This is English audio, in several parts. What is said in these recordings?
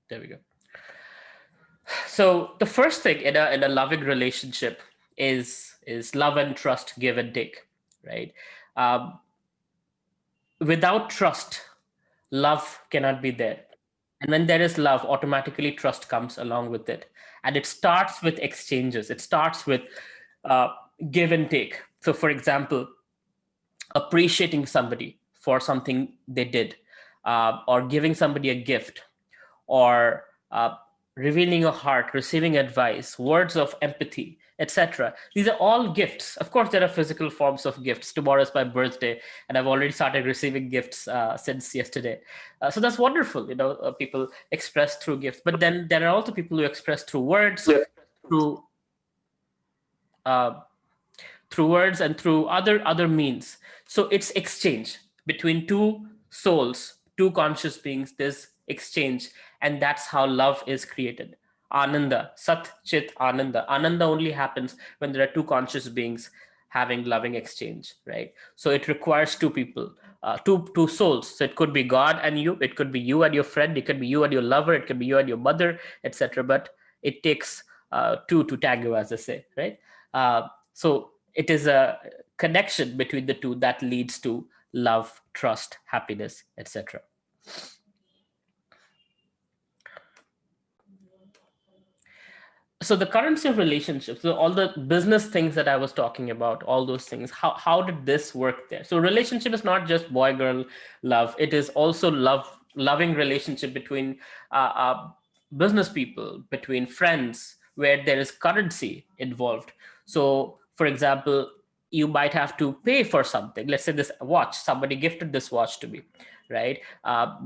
There we go. So the first thing in a loving relationship is love and trust, give and take, right? Um, Without trust, love cannot be there. And when there is love, automatically trust comes along with it. And it starts with exchanges. It starts with uh, give and take. So, for example, appreciating somebody for something they did, or giving somebody a gift, or revealing a heart, receiving advice, words of empathy, etc. These are all gifts. Of course, there are physical forms of gifts. Tomorrow is my birthday, and I've already started receiving gifts since yesterday. So that's wonderful. People express through gifts, but then there are also people who express through words, through uh, words and through other means. So it's exchange between two souls, two conscious beings. There's exchange, and that's how love is created. Ananda, Sat Chit Ananda. Ananda only happens when there are two conscious beings having loving exchange, right? So it requires two people, two souls. So it could be God and you, it could be you and your friend, it could be you and your lover, it could be you and your mother, etc. But it takes two to tango, as they say, right? So it is a connection between the two that leads to love, trust, happiness, etc. So the currency of relationships, so all the business things that I was talking about, all those things, how did this work there? So relationship is not just boy girl love, it is also loving relationship between business people, between friends, where there is currency involved. So for example, you might have to pay for something. Let's say this watch, somebody gifted this watch to me, right?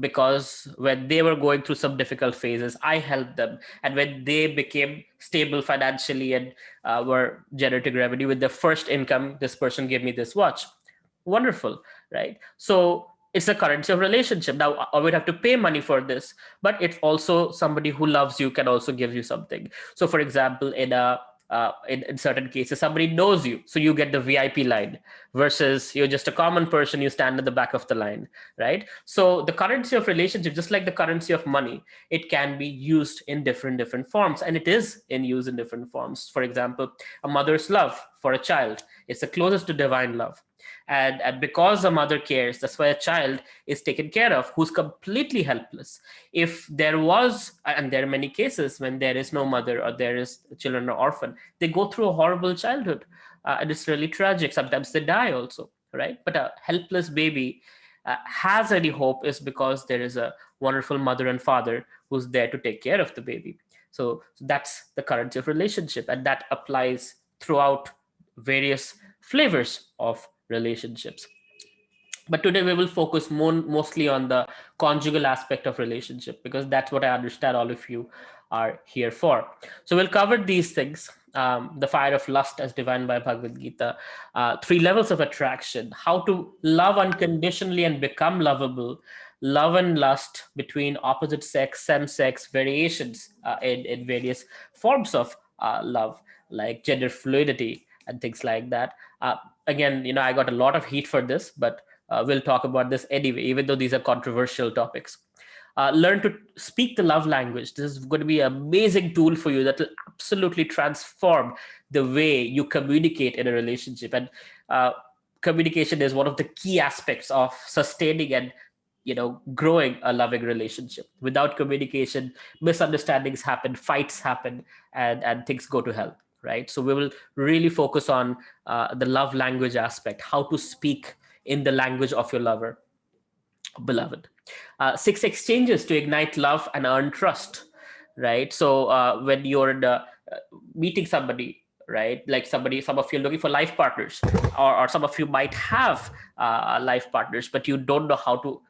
Because when they were going through some difficult phases, I helped them. And when they became stable financially and were generating revenue with their first income, this person gave me this watch. Wonderful, right? So it's a currency of relationship. Now I would have to pay money for this, but it's also somebody who loves you can also give you something. So for example, in certain cases, somebody knows you, so you get the VIP line, versus you're just a common person, you stand at the back of the line, right? So the currency of relationship, just like the currency of money, it can be used in different forms, and it is in use in different forms. For example, a mother's love for a child, it's the closest to divine love. And because a mother cares, that's why a child is taken care of who's completely helpless. If there was, and there are many cases when there is no mother, or there is children are orphan, they go through a horrible childhood, and it's really tragic. Sometimes they die also, right? But a helpless baby has any hope is because there is a wonderful mother and father who's there to take care of the baby. So that's the currency of relationship, and that applies throughout various flavors of relationships. But today we will focus mostly on the conjugal aspect of relationship, because that's what I understand all of you are here for. So we'll cover these things: the fire of lust as defined by Bhagavad Gita, three levels of attraction, how to love unconditionally and become lovable, love and lust between opposite sex, same sex, variations in various forms of love, like gender fluidity and things like that. Again, I got a lot of heat for this, but we'll talk about this anyway, even though these are controversial topics. Learn to speak the love language. This is going to be an amazing tool for you that will absolutely transform the way you communicate in a relationship. And communication is one of the key aspects of sustaining and growing a loving relationship. Without communication, misunderstandings happen, fights happen, and things go to hell, right? So we will really focus on the love language aspect, how to speak in the language of your lover, beloved. Six exchanges to ignite love and earn trust, right? So when you're meeting somebody, right, like some of you are looking for life partners, or some of you might have life partners, but you don't know how to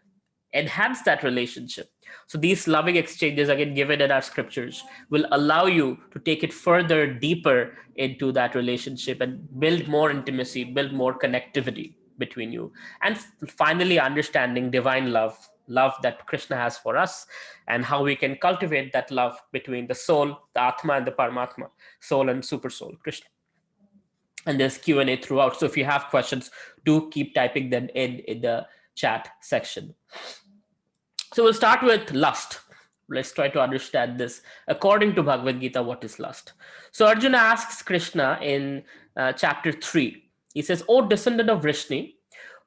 enhance that relationship. So these loving exchanges, again given in our scriptures, will allow you to take it further, deeper into that relationship, and build more intimacy, build more connectivity between you. And finally, understanding divine love that Krishna has for us, and how we can cultivate that love between the soul, the Atma, and the Paramatma, soul and super soul, Krishna. And there's Q&A throughout, so if you have questions, do keep typing them in the chat section. So we'll start with lust. Let's try to understand this. According to Bhagavad Gita, what is lust? So Arjuna asks Krishna in chapter 3. He says, "O descendant of Vrishni,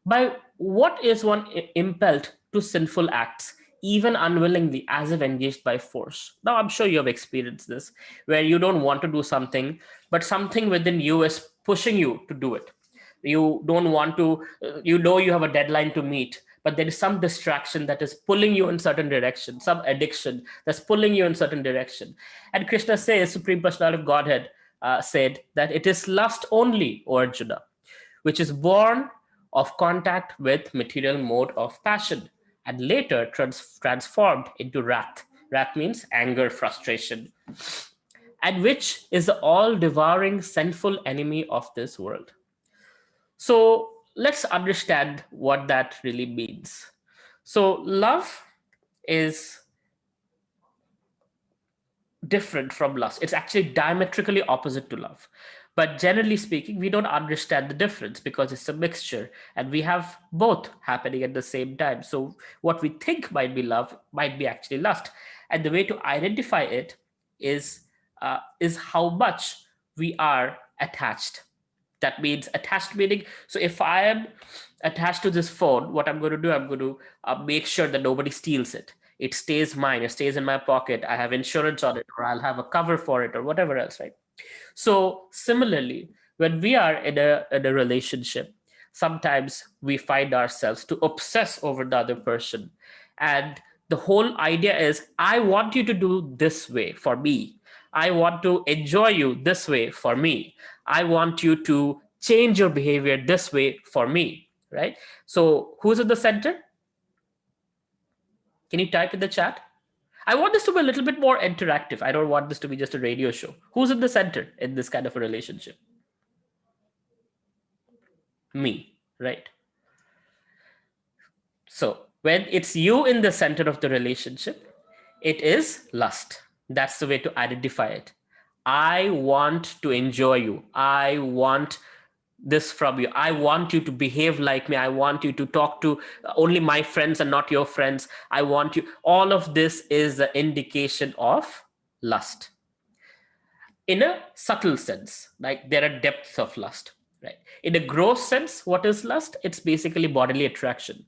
by what is one impelled to sinful acts, even unwillingly, as if engaged by force?" Now, I'm sure you have experienced this, where you don't want to do something, but something within you is pushing you to do it. You don't want to, you know, you have a deadline to meet, but there is some distraction that is pulling you in certain direction, some addiction that's pulling you in certain direction. And Krishna says, Supreme Personality of Godhead said that it is lust only, O Arjuna, which is born of contact with material mode of passion and later transformed into wrath. Wrath means anger, frustration, and which is the all devouring sinful enemy of this world. So let's understand what that really means. So, love is different from lust. It's actually diametrically opposite to love. But generally speaking, we don't understand the difference because it's a mixture and we have both happening at the same time. So, what we think might be love might be actually lust. And the way to identify it is how much we are attached. That means attached meaning, so if I am attached to this phone, what I'm going to do, I'm going to make sure that nobody steals it. It stays mine, it stays in my pocket, I have insurance on it, or I'll have a cover for it, or whatever else, right? So similarly, when we are in a relationship, sometimes we find ourselves to obsess over the other person. And the whole idea is, I want you to do this way for me. I want to enjoy you this way for me. I want you to change your behavior this way for me, right? So who's at the center? Can you type in the chat? I want this to be a little bit more interactive. I don't want this to be just a radio show. Who's in the center in this kind of a relationship? Me, right? So when it's you in the center of the relationship, it is lust. That's the way to identify it. I want to enjoy you. I want this from you. I want you to behave like me. I want you to talk to only my friends and not your friends. I want you. All of this is the indication of lust. In a subtle sense, like there are depths of lust, right? In a gross sense, what is lust? It's basically bodily attraction.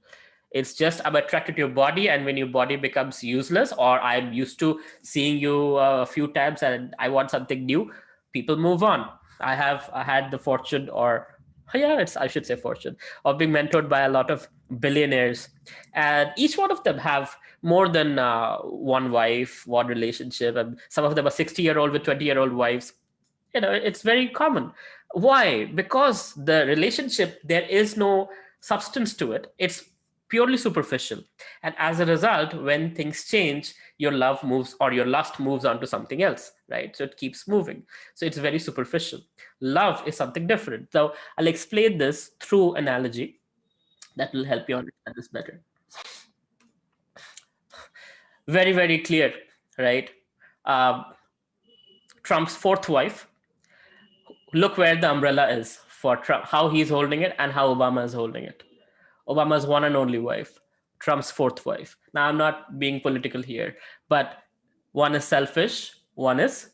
It's just I'm attracted to your body, and when your body becomes useless, or I'm used to seeing you a few times and I want something new, people move on. I had the fortune, or yeah, it's I should say fortune, of being mentored by a lot of billionaires, and each one of them have more than one wife, one relationship, and some of them are 60-year-old with 20-year-old wives. You know, it's very common. Why? Because the relationship, there is no substance to it. It's purely superficial, and as a result, when things change, your love moves or your lust moves on to something else, right? So it keeps moving. So it's very superficial. Love is something different. So I'll explain this through analogy that will help you understand this better. Very, very clear, right? um, Trump's fourth wife, look where the umbrella is for Trump, how he's holding it and how Obama is holding it. Obama's one and only wife, Trump's fourth wife. Now, I'm not being political here, but one is selfish, one is,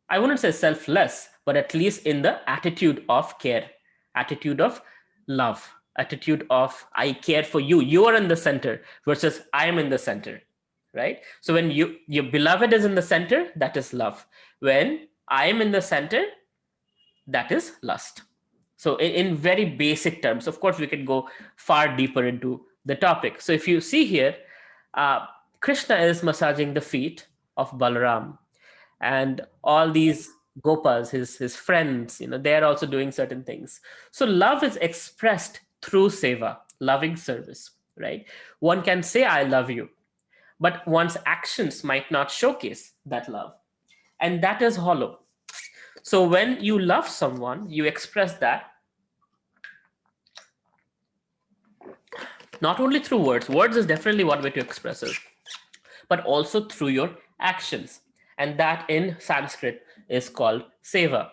I wouldn't say selfless, but at least in the attitude of care, attitude of love, attitude of I care for you. You are in the center versus I am in the center, right? So when your beloved is in the center, that is love. When I am in the center, that is lust. So in very basic terms, of course, we can go far deeper into the topic. So if you see here, uh, Krishna is massaging the feet of Balaram, and all these gopas, his friends, you know, they're also doing certain things. So love is expressed through seva, loving service, right? One can say I love you, but one's actions might not showcase that love, and that is hollow. So when you love someone, you express that not only through words. Words is definitely one way to express it, but also through your actions. And that in Sanskrit is called seva.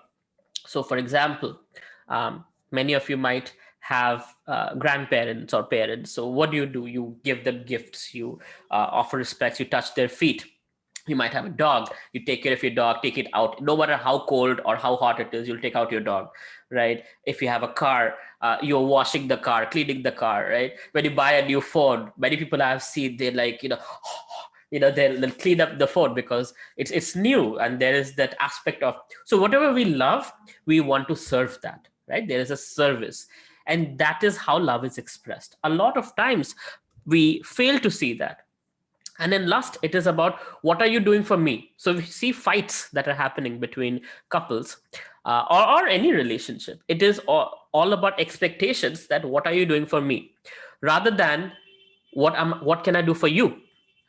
So, for example, many of you might have grandparents or parents. So what do? You give them gifts, you offer respects, you touch their feet. You might have a dog, you take care of your dog, take it out, no matter how cold or how hot it is, you'll take out your dog, right? If you have a car, you're washing the car, cleaning the car, right? When you buy a new phone, many people I have seen, they like, they'll clean up the phone because it's new, and there is that aspect of, so whatever we love, we want to serve that, right? There is a service, and that is how love is expressed. A lot of times we fail to see that. And in lust, it is about, what are you doing for me? So we see fights that are happening between couples, or any relationship. It is all about expectations, that what are you doing for me, rather than what can I do for you,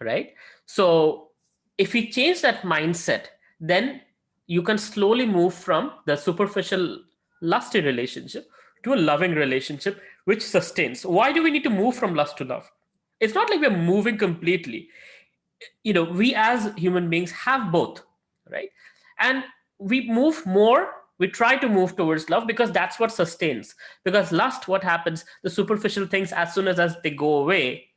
right? So if we change that mindset, then you can slowly move from the superficial lusty relationship to a loving relationship which sustains. Why do we need to move from lust to love? It's not like we're moving completely. We as human beings have both, right? And we move more, we try to move towards love because that's what sustains. Because lust, what happens, the superficial things, as soon as they go away,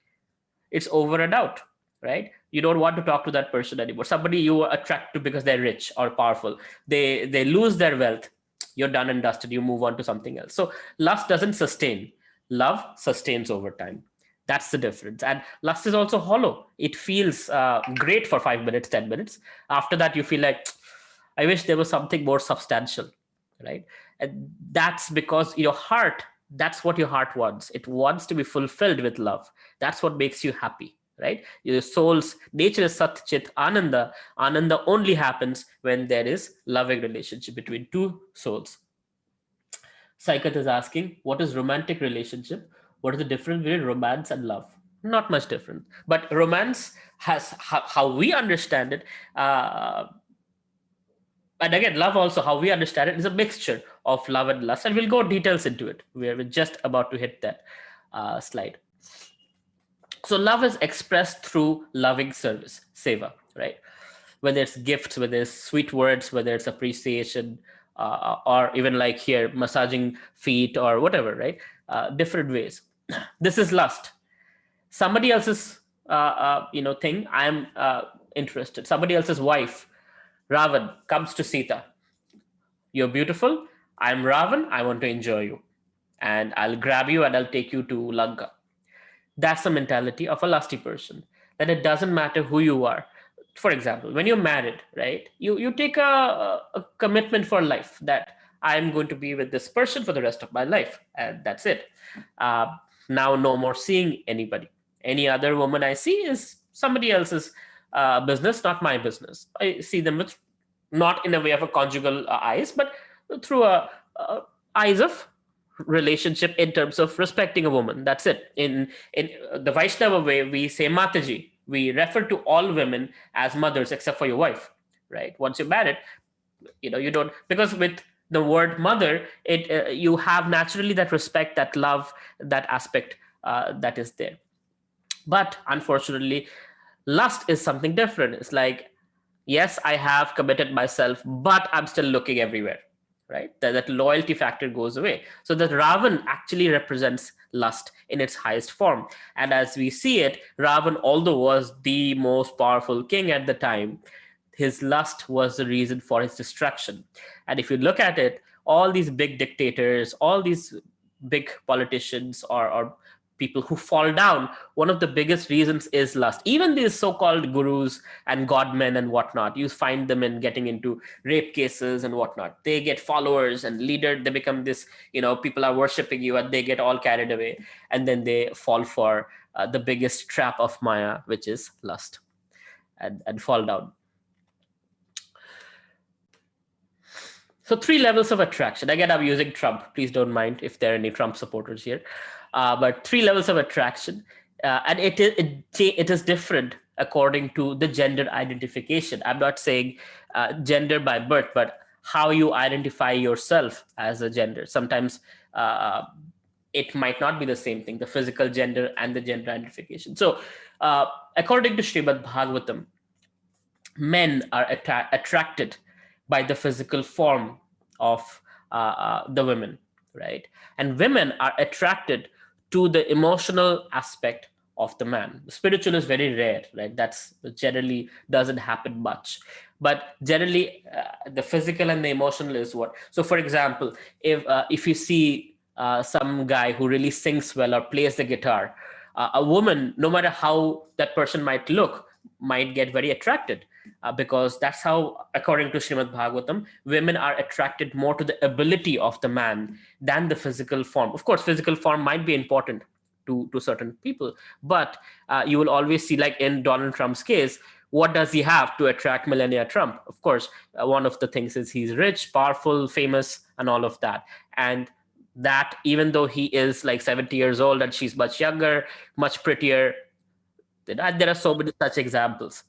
it's over and out, right? You don't want to talk to that person anymore. Somebody you are attracted to because they're rich or powerful, they lose their wealth, you're done and dusted, you move on to something else. So lust doesn't sustain, love sustains over time. That's the difference. And lust is also hollow. It feels great for 5 minutes, 10 minutes. After that, you feel like, I wish there was something more substantial, right? And that's because your heart, that's what your heart wants. It wants to be fulfilled with love. That's what makes you happy, right? Your soul's nature is Sat Chit Ananda. Ananda only happens when there is loving relationship between two souls. Saikat is asking, what is romantic relationship? What is the difference between romance and love? Not much different. But romance has, how we understand it, and again, love also, how we understand it, is a mixture of love and lust. And we'll go details into it. We're just about to hit that slide. So love is expressed through loving service, seva, right? Whether it's gifts, whether it's sweet words, whether it's appreciation, or even like here, massaging feet or whatever, right? Different ways. This is lust. Somebody else's thing, I'm interested. Somebody else's wife, Ravan, comes to Sita. You're beautiful. I'm Ravan. I want to enjoy you. And I'll grab you and I'll take you to Lanka. That's the mentality of a lusty person. That it doesn't matter who you are. For example, when you're married, right? You take a commitment for life, that I'm going to be with this person for the rest of my life, and that's it. Uh, Now, no more seeing anybody. Any other woman I see is somebody else's business, not my business. I see them with, not in a way of a conjugal eyes, but through a eyes of relationship, in terms of respecting a woman. That's it. In the Vaishnava way, we say Mataji. We refer to all women as mothers except for your wife, right? Once you're married, you don't, because with the word mother, it you have naturally that respect, that love, that aspect that is there. But unfortunately, lust is something different. It's like, yes, I have committed myself, but I'm still looking everywhere, right? That loyalty factor goes away. So that Ravan actually represents lust in its highest form. And as we see it, Ravan, although was the most powerful king at the time, his lust was the reason for his destruction. And if you look at it, all these big dictators, all these big politicians, or people who fall down, one of the biggest reasons is lust. Even these so-called gurus and godmen and whatnot, you find them in getting into rape cases and whatnot. They get followers and leader, they become this, people are worshiping you, and they get all carried away, and then they fall for the biggest trap of Maya, which is lust, and fall down. So 3 levels of attraction. Again, I'm using Trump. Please don't mind if there are any Trump supporters here. But 3 levels of attraction, and it is different according to the gender identification. I'm not saying gender by birth, but how you identify yourself as a gender. Sometimes it might not be the same thing, the physical gender and the gender identification. So according to Srimad Bhagavatam, men are attracted by the physical form of the women, right? And women are attracted to the emotional aspect of the man. The spiritual is very rare, right? That's generally doesn't happen much, but generally the physical and the emotional is what. So for example, if you see some guy who really sings well or plays the guitar, a woman, no matter how that person might look, might get very attracted, because that's how, according to Srimad Bhagavatam, women are attracted more to the ability of the man than the physical form. Of course, physical form might be important to certain people, but you will always see, like in Donald Trump's case, what does he have to attract Melania Trump? Of course, one of the things is he's rich, powerful, famous, and all of that. And that, even though he is like 70 years old and she's much younger, much prettier, there are so many such examples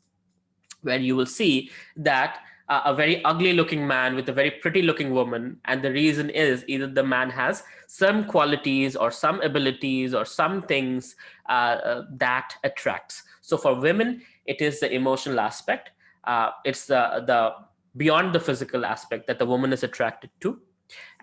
where you will see that a very ugly looking man with a very pretty looking woman, and the reason is either the man has some qualities or some abilities or some things that attracts. So for women, it is the emotional aspect. It's the beyond the physical aspect that the woman is attracted to,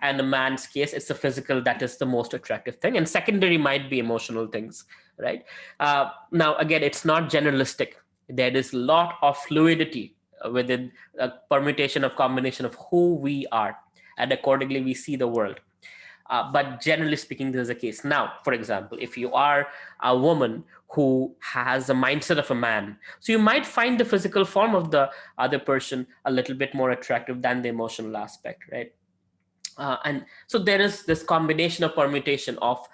and a man's case, it's the physical that is the most attractive thing, and secondary might be emotional things, right? Now again, it's not generalistic. There is a lot of fluidity within a permutation of combination of who we are, and accordingly we see the world. But generally speaking, this is the case. Now, for example, if you are a woman who has the mindset of a man, so you might find the physical form of the other person a little bit more attractive than the emotional aspect, right? And so there is this combination of permutation of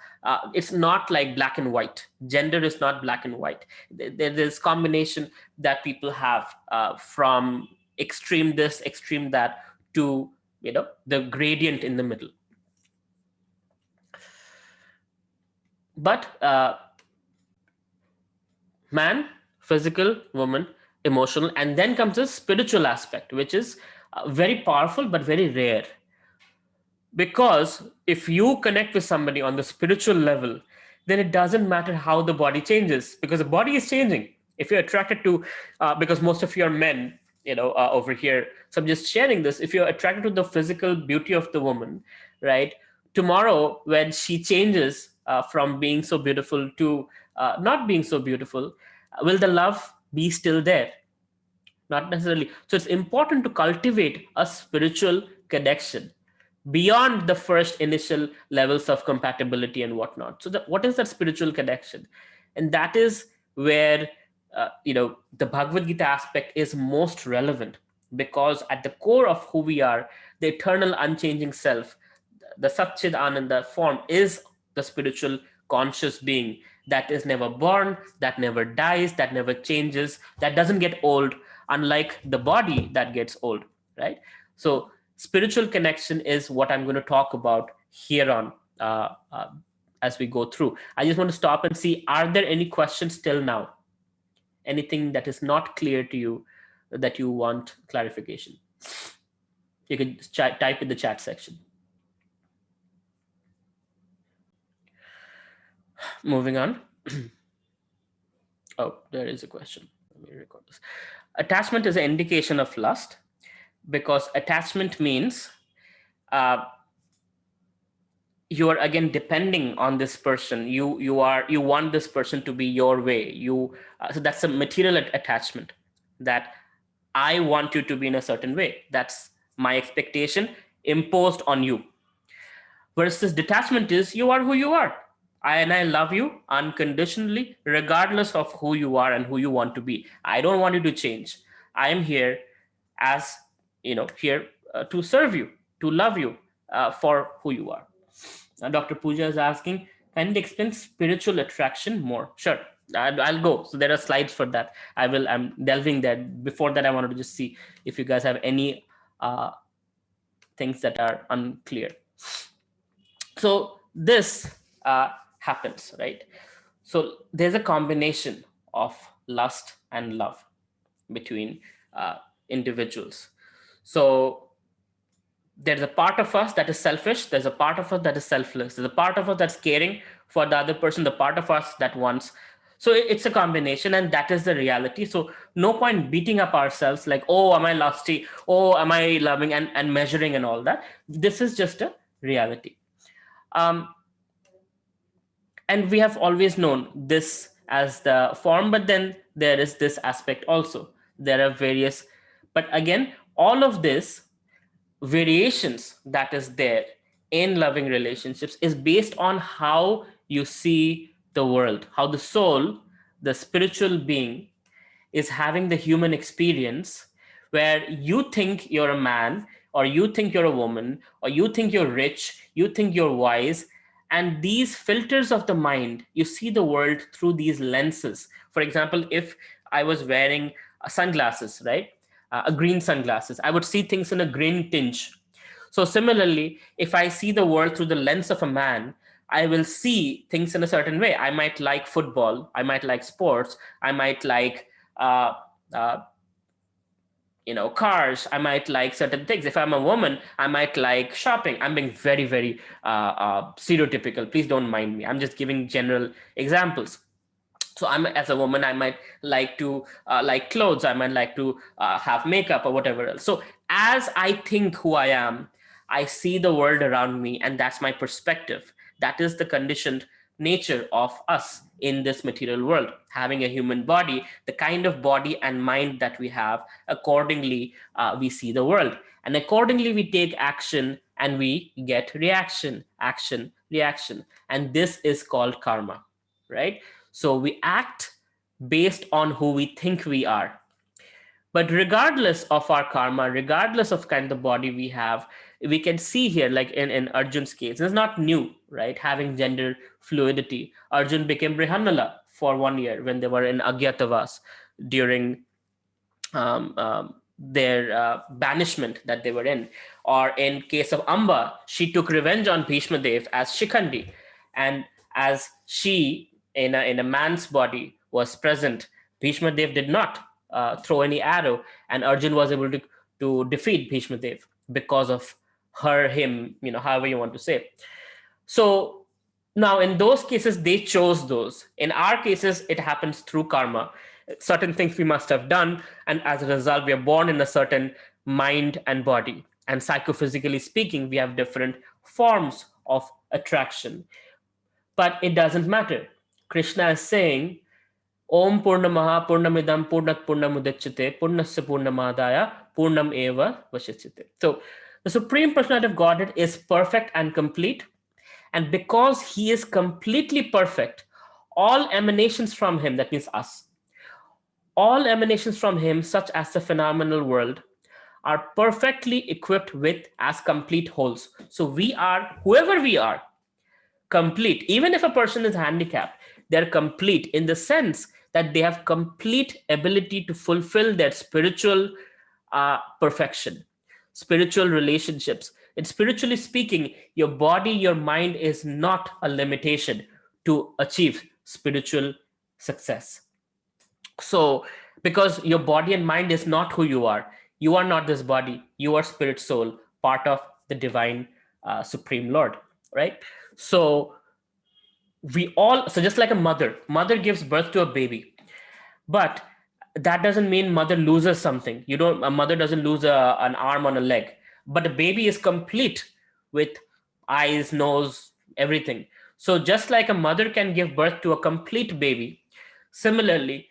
it's not like black and white. Gender is not black and white. There's combination that people have from extreme this, extreme that, to the gradient in the middle. But man, physical, woman, emotional, and then comes the spiritual aspect, which is very powerful but very rare. Because if you connect with somebody on the spiritual level, then it doesn't matter how the body changes, because the body is changing. If you're attracted to, because most of you are men, over here, so I'm just sharing this. If you're attracted to the physical beauty of the woman, right? Tomorrow, when she changes from being so beautiful to not being so beautiful, will the love be still there? Not necessarily. So it's important to cultivate a spiritual connection beyond the first initial levels of compatibility and whatnot. So what is that spiritual connection? And that is where the Bhagavad Gita aspect is most relevant, because at the core of who we are, the eternal unchanging self, the Satchid Ananda form, is the spiritual conscious being that is never born, that never dies, that never changes, that doesn't get old, unlike the body that gets old, right? So spiritual connection is what I'm going to talk about here on as we go through. I just want to stop and see, are there any questions till now? Anything that is not clear to you that you want clarification? You can type in the chat section. Moving on. Oh, there is a question. Let me record this. Attachment is an indication of lust, because attachment means you are again depending on this person. You want this person to be your way. So that's a material attachment, that I want you to be in a certain way. That's my expectation imposed on you. Versus detachment is, you are who you are. I love you unconditionally, regardless of who you are and who you want to be. I don't want you to change. I am here as, here to serve you, to love you for who you are. Dr. Pooja is asking, can you explain spiritual attraction more? Sure, I'll go. So there are slides for that. I'm delving there. Before that, I wanted to just see if you guys have any things that are unclear. So this happens, right? So there's a combination of lust and love between individuals. So there's a part of us that is selfish. There's a part of us that is selfless. There's a part of us that's caring for the other person, the part of us that wants. So it's a combination, and that is the reality. So no point beating up ourselves like, oh, am I lusty? Oh, am I loving, and measuring and all that. This is just a reality. Um, and we have always known this as the form, but then there is this aspect also. There are various, but again, all of this variations that is there in loving relationships is based on how you see the world, how the soul, the spiritual being, is having the human experience, where you think you're a man, or you think you're a woman, or you think you're rich, you think you're wise. And these filters of the mind, you see the world through these lenses. For example, if I was wearing sunglasses, right? A green sunglasses, I would see things in a green tinge. So similarly, if I see the world through the lens of a man, I will see things in a certain way. I might like football, I might like sports, I might like uh, uh, cars, I might like certain things. If I'm a woman, I might like shopping. I'm being very, very stereotypical. Please don't mind me. I'm just giving general examples. So I'm, as a woman, I might like to like clothes, I might like to have makeup or whatever else. So as I think who I am, I see the world around me, and that's my perspective. That is the conditioned nature of us in this material world, having a human body. The kind of body and mind that we have, accordingly we see the world, and accordingly we take action, and we get reaction, action, reaction. And this is called karma, right? So we act based on who we think we are. But regardless of our karma, regardless of kind of the body we have, we can see here, like in Arjun's case, it's not new, right? Having gender fluidity. Arjun became Brihanala for 1 year when they were in Agyatavas during their banishment that they were in. Or in case of Amba, she took revenge on Bhishma Dev as Shikhandi, and as she in a man's body was present, Bhishma Dev did not throw any arrow, and Arjun was able to defeat Bhishma Dev because of her, him, however you want to say. So now, in those cases, they chose those. In our cases, it happens through karma. Certain things we must have done, and as a result, we are born in a certain mind and body. And psychophysically speaking, we have different forms of attraction. But it doesn't matter. Krishna is saying, Om Purnamaha Purnamidam Purnat Purnamudachyate Purnasya Purnamadaya Purnam Eva Vashyachyate. So the Supreme Personality of Godhead is perfect and complete. And because he is completely perfect, all emanations from him, that means us, all emanations from him, such as the phenomenal world, are perfectly equipped with as complete wholes. So we are, whoever we are, complete. Even if a person is handicapped, they're complete in the sense that they have complete ability to fulfill their spiritual perfection, spiritual relationships. And spiritually speaking, your body, your mind is not a limitation to achieve spiritual success. So, because your body and mind is not who you are not this body, you are spirit soul, part of the divine supreme Lord, right? So, so just like a mother gives birth to a baby, but that doesn't mean mother loses something. A mother doesn't lose an arm on a leg, but the baby is complete with eyes, nose, everything. So just like a mother can give birth to a complete baby, similarly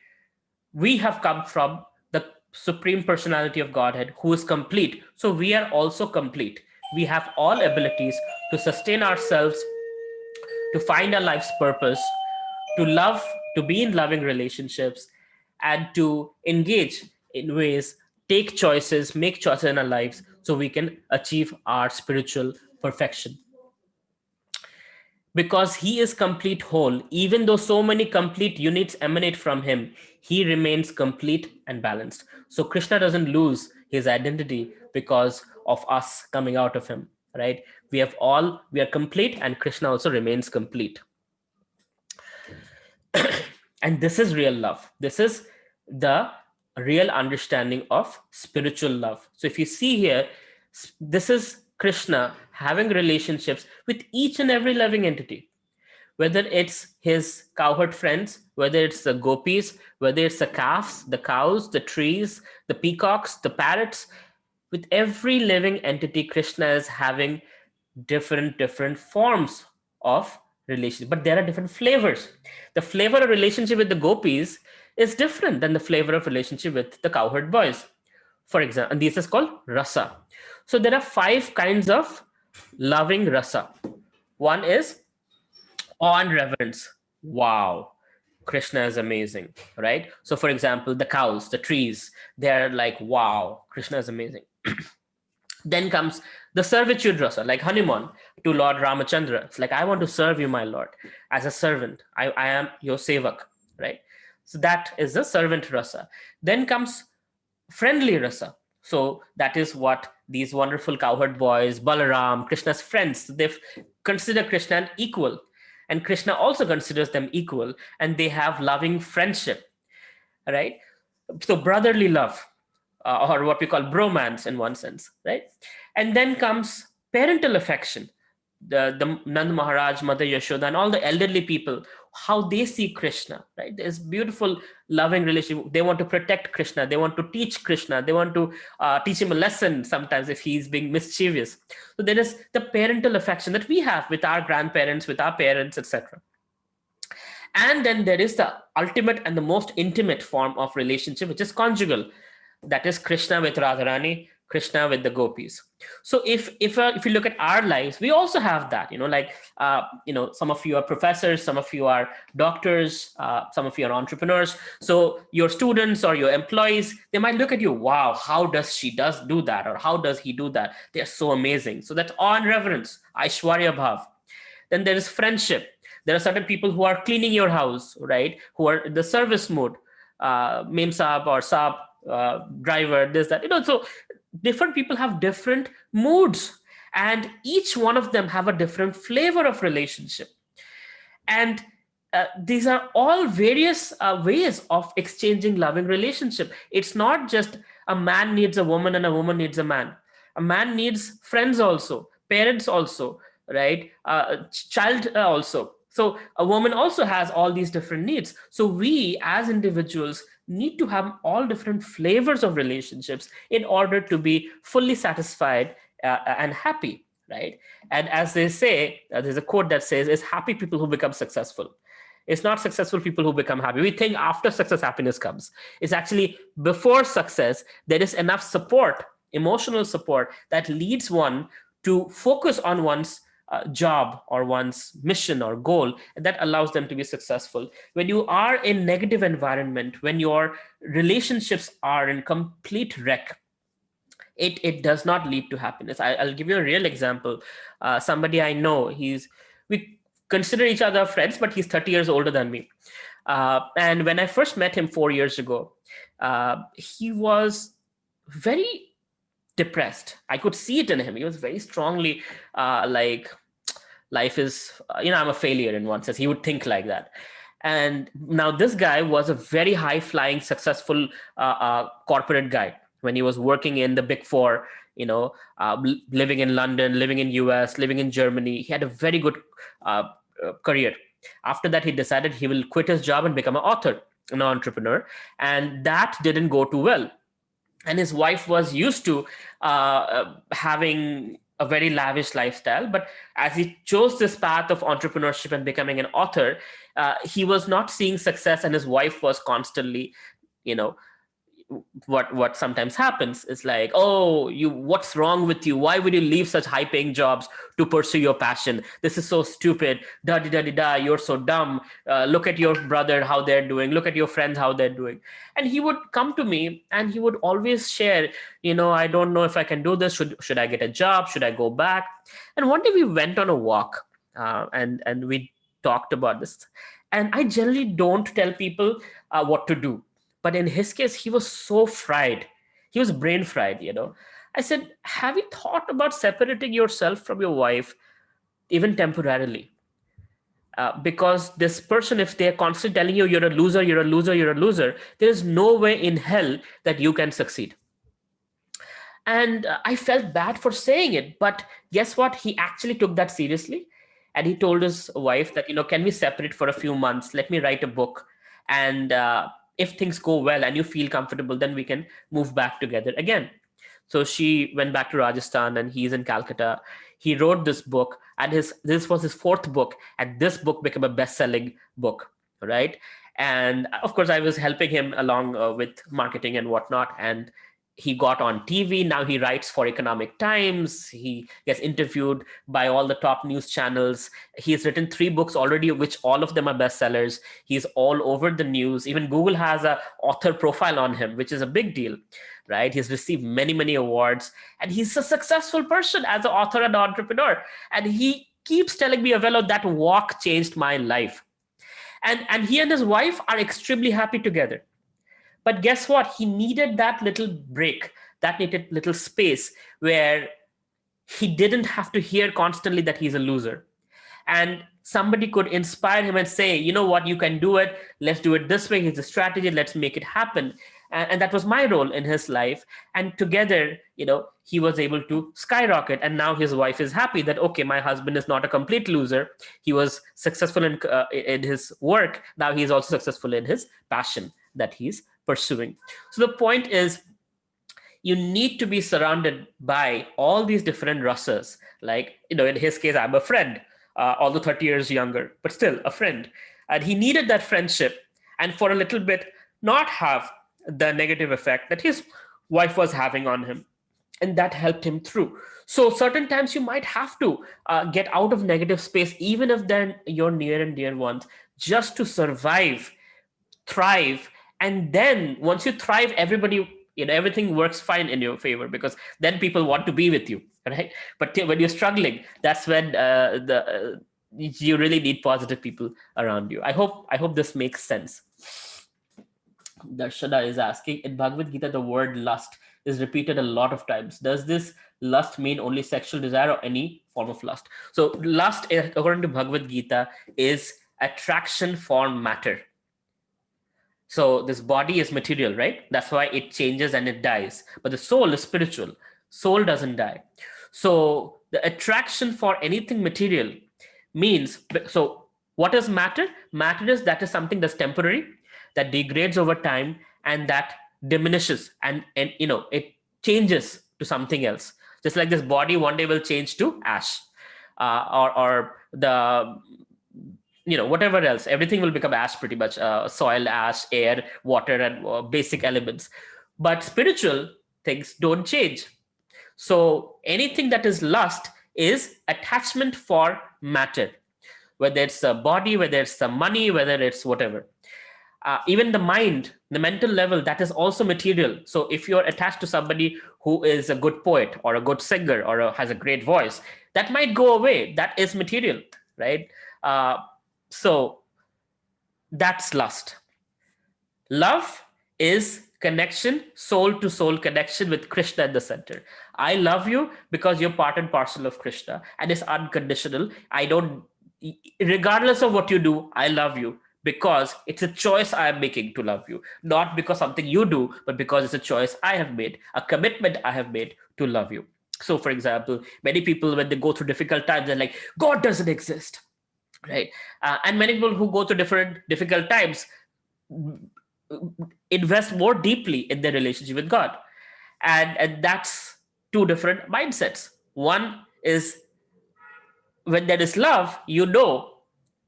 we have come from the supreme personality of Godhead, who is complete. So we are also complete. We have all abilities to sustain ourselves, to find our life's purpose, to love, to be in loving relationships, and to engage in ways, take choices, make choices in our lives so we can achieve our spiritual perfection. Because he is complete whole, even though so many complete units emanate from him, he remains complete and balanced. So Krishna doesn't lose his identity because of us coming out of him, right? We are complete, and Krishna also remains complete. And this is real love. This is the real understanding of spiritual love. So if you see here, this is Krishna having relationships with each and every living entity, whether it's his cowherd friends, whether it's the gopis, whether it's the calves, the cows, the trees, the peacocks, the parrots. With every living entity, Krishna is having different forms of relationship, but there are different flavors. The flavor of relationship with the gopis is different than the flavor of relationship with the cowherd boys, for example. And this is called rasa. So there are 5 kinds of loving rasa. One is awe and reverence. Wow, Krishna is amazing, right? So for example, the cows, the trees, they're like, wow, Krishna is amazing. Then comes the servitude rasa, like Hanuman to Lord Ramachandra. It's like, I want to serve you, my Lord, as a servant. I am your sevak, right? So that is the servant rasa. Then comes friendly rasa. So that is what these wonderful cowherd boys, Balaram, Krishna's friends, they consider Krishna an equal. And Krishna also considers them equal, and they have loving friendship, right? So brotherly love, or what we call bromance in one sense, right? And then comes parental affection. The Nand Maharaj, Mother Yashoda, and all the elderly people, how they see Krishna, right? There's beautiful, loving relationship. They want to protect Krishna. They want to teach Krishna. They want to teach him a lesson sometimes if he's being mischievous. So there is the parental affection that we have with our grandparents, with our parents, etc. And then there is the ultimate and the most intimate form of relationship, which is conjugal. That is Krishna with Radharani, Krishna with the gopis. So if you look at our lives, we also have that. Like some of you are professors, some of you are doctors, some of you are entrepreneurs. So your students or your employees, they might look at you, wow, how does she do that, or how does he do that? They're so amazing. So that's awe and reverence, Aishwarya Bhav. Then there is friendship. There are certain people who are cleaning your house, right? Who are in the service mode, mem saab or saab, driver, this, that. So different people have different moods, and each one of them have a different flavor of relationship. And these are all various ways of exchanging loving relationship. It's not just a man needs a woman and a woman needs a man. A man needs friends also, parents also, right? Child also. So a woman also has all these different needs. So we as individuals need to have all different flavors of relationships in order to be fully satisfied and happy, right? And as they say, there's a quote that says, it's happy people who become successful. It's not successful people who become happy. We think after success, happiness comes. It's actually before success, there is enough support, emotional support, that leads one to focus on one's job or one's mission or goal, and that allows them to be successful. When you are in negative environment, when your relationships are in complete wreck, it does not lead to happiness. I'll give you a real example. Somebody I know, we consider each other friends, but he's 30 years older than me. And when I first met him 4 years ago, he was very depressed. I could see it in him. He was very strongly like, life is, I'm a failure in one sense. He would think like that. And now this guy was a very high flying, successful corporate guy when he was working in the Big Four, living in London, living in US, living in Germany. He had a very good career. After that, he decided he will quit his job and become an author, an entrepreneur. And that didn't go too well. And his wife was used to having a very lavish lifestyle. But as he chose this path of entrepreneurship and becoming an author, he was not seeing success, and his wife was constantly, what sometimes happens is like, oh, what's wrong with you? Why would you leave such high paying jobs to pursue your passion? This is so stupid. Da da da da. You're so dumb. Look at your brother, how they're doing. Look at your friends, how they're doing. And he would come to me and he would always share, I don't know if I can do this. Should I get a job? Should I go back? And one day we went on a walk, and we talked about this. And I generally don't tell people what to do. But in his case, he was so fried. He was brain fried, I said, have you thought about separating yourself from your wife, even temporarily? Because this person, if they're constantly telling you you're a loser, you're a loser, you're a loser, there is no way in hell that you can succeed. And I felt bad for saying it. But guess what? He actually took that seriously. And he told his wife that, can we separate for a few months? Let me write a book. And if things go well and you feel comfortable, then we can move back together again. So she went back to Rajasthan and he's in Calcutta. He wrote this book, and this was his fourth book, and this book became a best-selling book, right? And of course, I was helping him along with marketing and whatnot, and he got on TV. Now he writes for Economic Times. He gets interviewed by all the top news channels. He's written 3 books already, which all of them are bestsellers. He's all over the news. Even Google has a author profile on him, which is a big deal, right? He's received many, many awards, and he's a successful person as an author and entrepreneur. And he keeps telling me, Avelo, that walk changed my life. And he and his wife are extremely happy together. But guess what? He needed that little break, that needed little space where he didn't have to hear constantly that he's a loser. And somebody could inspire him and say, you know what, you can do it. Let's do it this way. Here's a strategy. Let's make it happen. And that was my role in his life. And together, he was able to skyrocket. And now his wife is happy that, okay, my husband is not a complete loser. He was successful in his work. Now he's also successful in his passion that he's pursuing. So the point is, you need to be surrounded by all these different Russes. Like, in his case, I'm a friend, although 30 years younger, but still a friend. And he needed that friendship, and for a little bit, not have the negative effect that his wife was having on him. And that helped him through. So certain times you might have to get out of negative space, even if they're your near and dear ones, just to survive, thrive. And then once you thrive, everything works fine in your favor, because then people want to be with you, right? But when you're struggling, that's when you really need positive people around you. I hope this makes sense. Darshana is asking, in Bhagavad Gita, the word lust is repeated a lot of times. Does this lust mean only sexual desire or any form of lust? So lust, according to Bhagavad Gita, is attraction for matter. So this body is material, right? That's why it changes and it dies. But the soul is spiritual. Soul doesn't die. So the attraction for anything material means, so what is matter? Matter is something that's temporary, that degrades over time, and that diminishes, and it changes to something else. Just like this body one day will change to ash, or the whatever else, everything will become ash pretty much, soil, ash, air, water, and basic elements. But spiritual things don't change. So anything that is lust is attachment for matter, whether it's the body, whether it's the money, whether it's whatever. Even the mind, the mental level, that is also material. So if you're attached to somebody who is a good poet or a good singer or has a great voice, that might go away. That is material, right? So that's lust. Love is connection, soul to soul connection with Krishna at the center. I love you because you're part and parcel of Krishna, and it's unconditional. Regardless of what you do, I love you because it's a choice I am making to love you, not because something you do, but because it's a choice I have made, a commitment I have made to love you. So, for example, many people, when they go through difficult times, they're like, God doesn't exist, right? And many people who go through different difficult times invest more deeply in their relationship with God. And that's two different mindsets. One is, when there is love, you know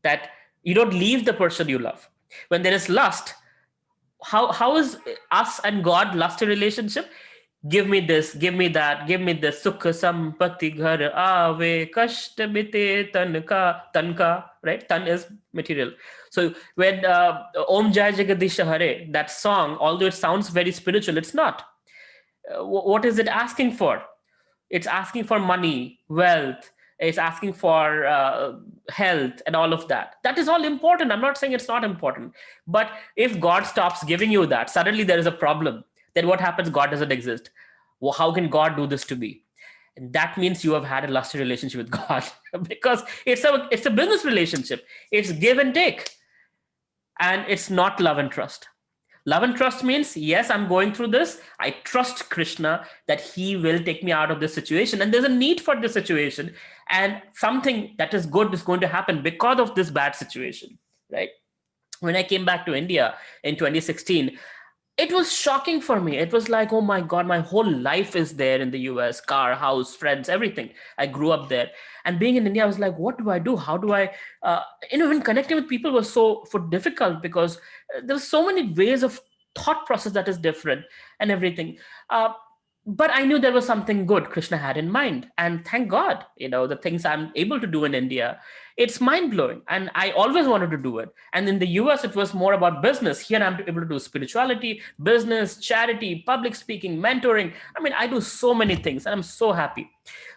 that you don't leave the person you love. When there is lust, how is us and God lust a relationship? Give me this, give me that, give me this. Sukha sampatti ghar aave, kashta mite tanka, right? Tan is material. So when Om Jai Jagadish Hare, that song, although it sounds very spiritual, it's not. What is it asking for? It's asking for money, wealth. It's asking for health and all of that. That is all important. I'm not saying it's not important. But if God stops giving you that, suddenly there is a problem. Then what happens? God doesn't exist. Well, how can God do this to me? And that means you have had a lusty relationship with God because it's a business relationship. It's give and take. And it's not love and trust. Love and trust means, yes, I'm going through this. I trust Krishna that he will take me out of this situation. And there's a need for this situation. And something that is good is going to happen because of this bad situation, right? When I came back to India in 2016, It was shocking for me. It was like, oh my God, my whole life is there in the US, car, house, friends, everything. I grew up there. And being in India, I was like, what do I do? How do I, even connecting with people was so for difficult because there were so many ways of thought process that is different and everything. Uh, but I knew there was something good Krishna had in mind. And thank God, the things I'm able to do in India, it's mind blowing. And I always wanted to do it. And in the US, it was more about business. Here, I'm able to do spirituality, business, charity, public speaking, mentoring. I mean, I do so many things and I'm so happy.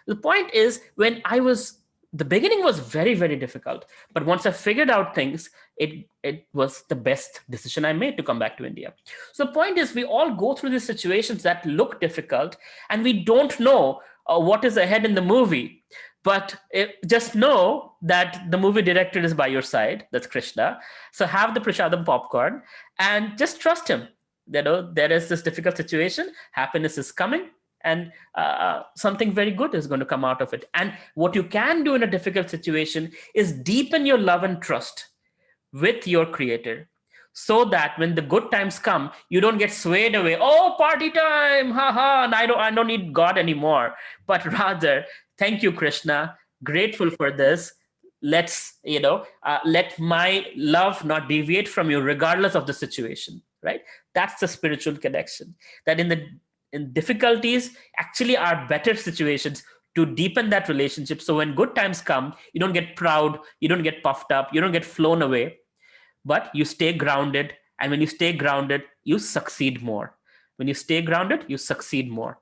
The point is, the beginning was very, very difficult. But once I figured out things, it was the best decision I made to come back to India. So the point is, we all go through these situations that look difficult, and we don't know what is ahead in the movie. But just know that the movie director is by your side. That's Krishna. So have the prashadam popcorn and just trust him. There is this difficult situation. Happiness is coming, and something very good is going to come out of it. And what you can do in a difficult situation is deepen your love and trust with your creator, so that when the good times come, you don't get swayed away. Oh, party time, haha, and I don't need God anymore. But rather, thank you, Krishna, grateful for this. Let my love not deviate from you regardless of the situation, right? That's the spiritual connection, that in difficulties actually are better situations to deepen that relationship. So when good times come, you don't get proud, you don't get puffed up, you don't get flown away, but you stay grounded. And when you stay grounded, you succeed more. When you stay grounded, you succeed more.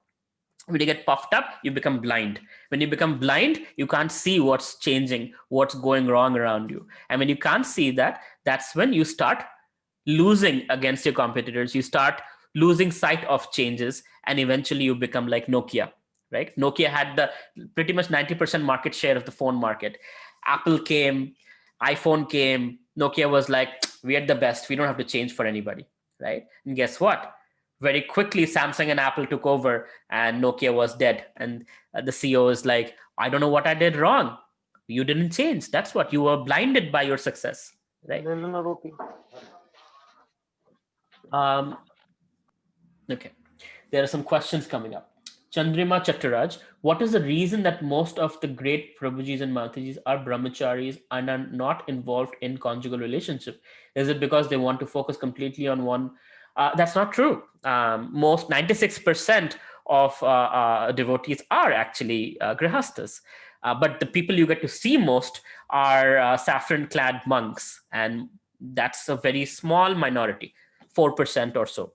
When you get puffed up, you become blind. When you become blind, you can't see what's changing, what's going wrong around you. And when you can't see that, that's when you start losing against your competitors. You start losing sight of changes, and eventually you become like Nokia, right? Nokia had the pretty much 90% market share of the phone market. Apple came, iPhone came, Nokia was like, we are the best, we don't have to change for anybody, right? And guess what? Very quickly, Samsung and Apple took over, and Nokia was dead. And the CEO is like, I don't know what I did wrong. You didn't change. That's what, you were blinded by your success, right? um okay, there are some questions coming up. Chandrima Chattaraj, what is the reason that most of the great Prabhujis and Matajis are brahmacharis and are not involved in conjugal relationship? Is it because they want to focus completely on one? That's not true. Most 96% of devotees are actually grihastas. But the people you get to see most are saffron-clad monks, and that's a very small minority, 4% or so.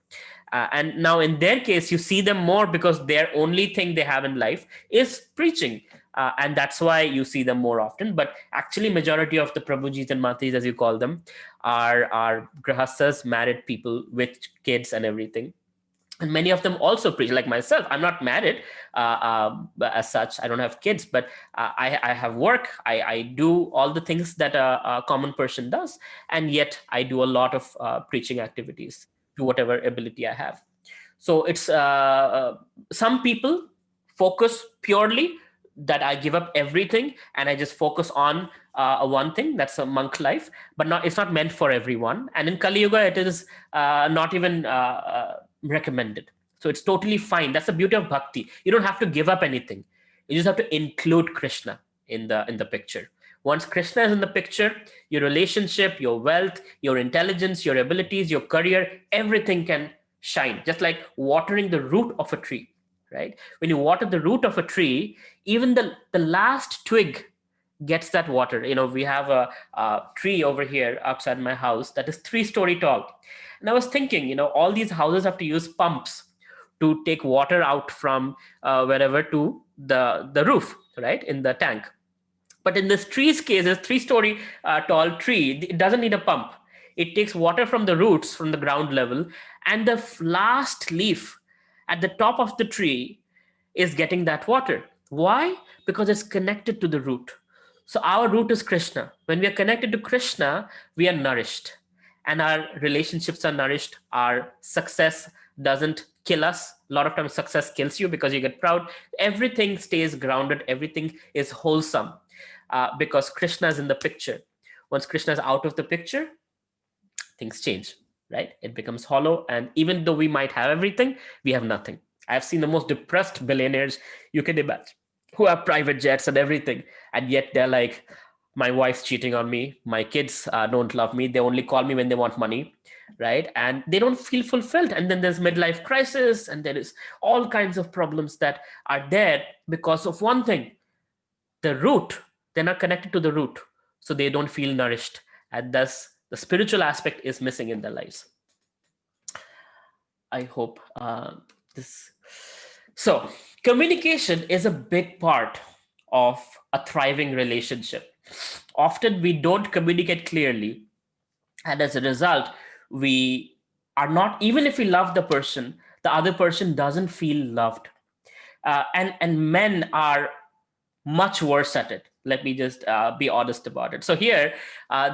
And now in their case, you see them more because their only thing they have in life is preaching. And that's why you see them more often. But actually, majority of the Prabhujis and Matis, as you call them, are grihastas, married people with kids and everything. And many of them also preach, like myself. I'm not married as such. I don't have kids, but I have work. I do all the things that a common person does. And yet I do a lot of preaching activities to whatever ability I have. So it's some people focus purely that I give up everything and I just focus on one thing. That's a monk life, but not, it's not meant for everyone. And in Kali Yuga, it is not even recommended. So it's totally fine. That's the beauty of bhakti. You don't have to give up anything. You just have to include Krishna in the picture. Once Krishna is in the picture, your relationship, your wealth, your intelligence, your abilities, your career, everything can shine. Just like watering the root of a tree, right? When you water the root of a tree, even the last twig gets that water. We have a tree over here outside my house that is 3 story tall. And I was thinking, all these houses have to use pumps to take water out from wherever to the roof, right, in the tank. But in this tree's case, this 3 story tall tree, it doesn't need a pump. It takes water from the roots, from the ground level, and the last leaf at the top of the tree is getting that water. Why? Because it's connected to the root. So our root is Krishna. When we are connected to Krishna, we are nourished. And our relationships are nourished. Our success doesn't kill us. A lot of times success kills you because you get proud. Everything stays grounded. Everything is wholesome because Krishna is in the picture. Once Krishna is out of the picture, things change. right? It becomes hollow. And even though we might have everything, we have nothing. I've seen the most depressed billionaires you can imagine, who have private jets and everything. And yet they're like, my wife's cheating on me. My kids don't love me. They only call me when they want money, right? And they don't feel fulfilled. And then there's midlife crisis, and there is all kinds of problems that are there because of one thing, the root. They're not connected to the root, so they don't feel nourished, and thus the spiritual aspect is missing in their lives. I hope this. So, communication is a big part of a thriving relationship. Often we don't communicate clearly, and as a result, we are not, even if we love the other person doesn't feel loved. And men are much worse at it. Let me just be honest about it. So here,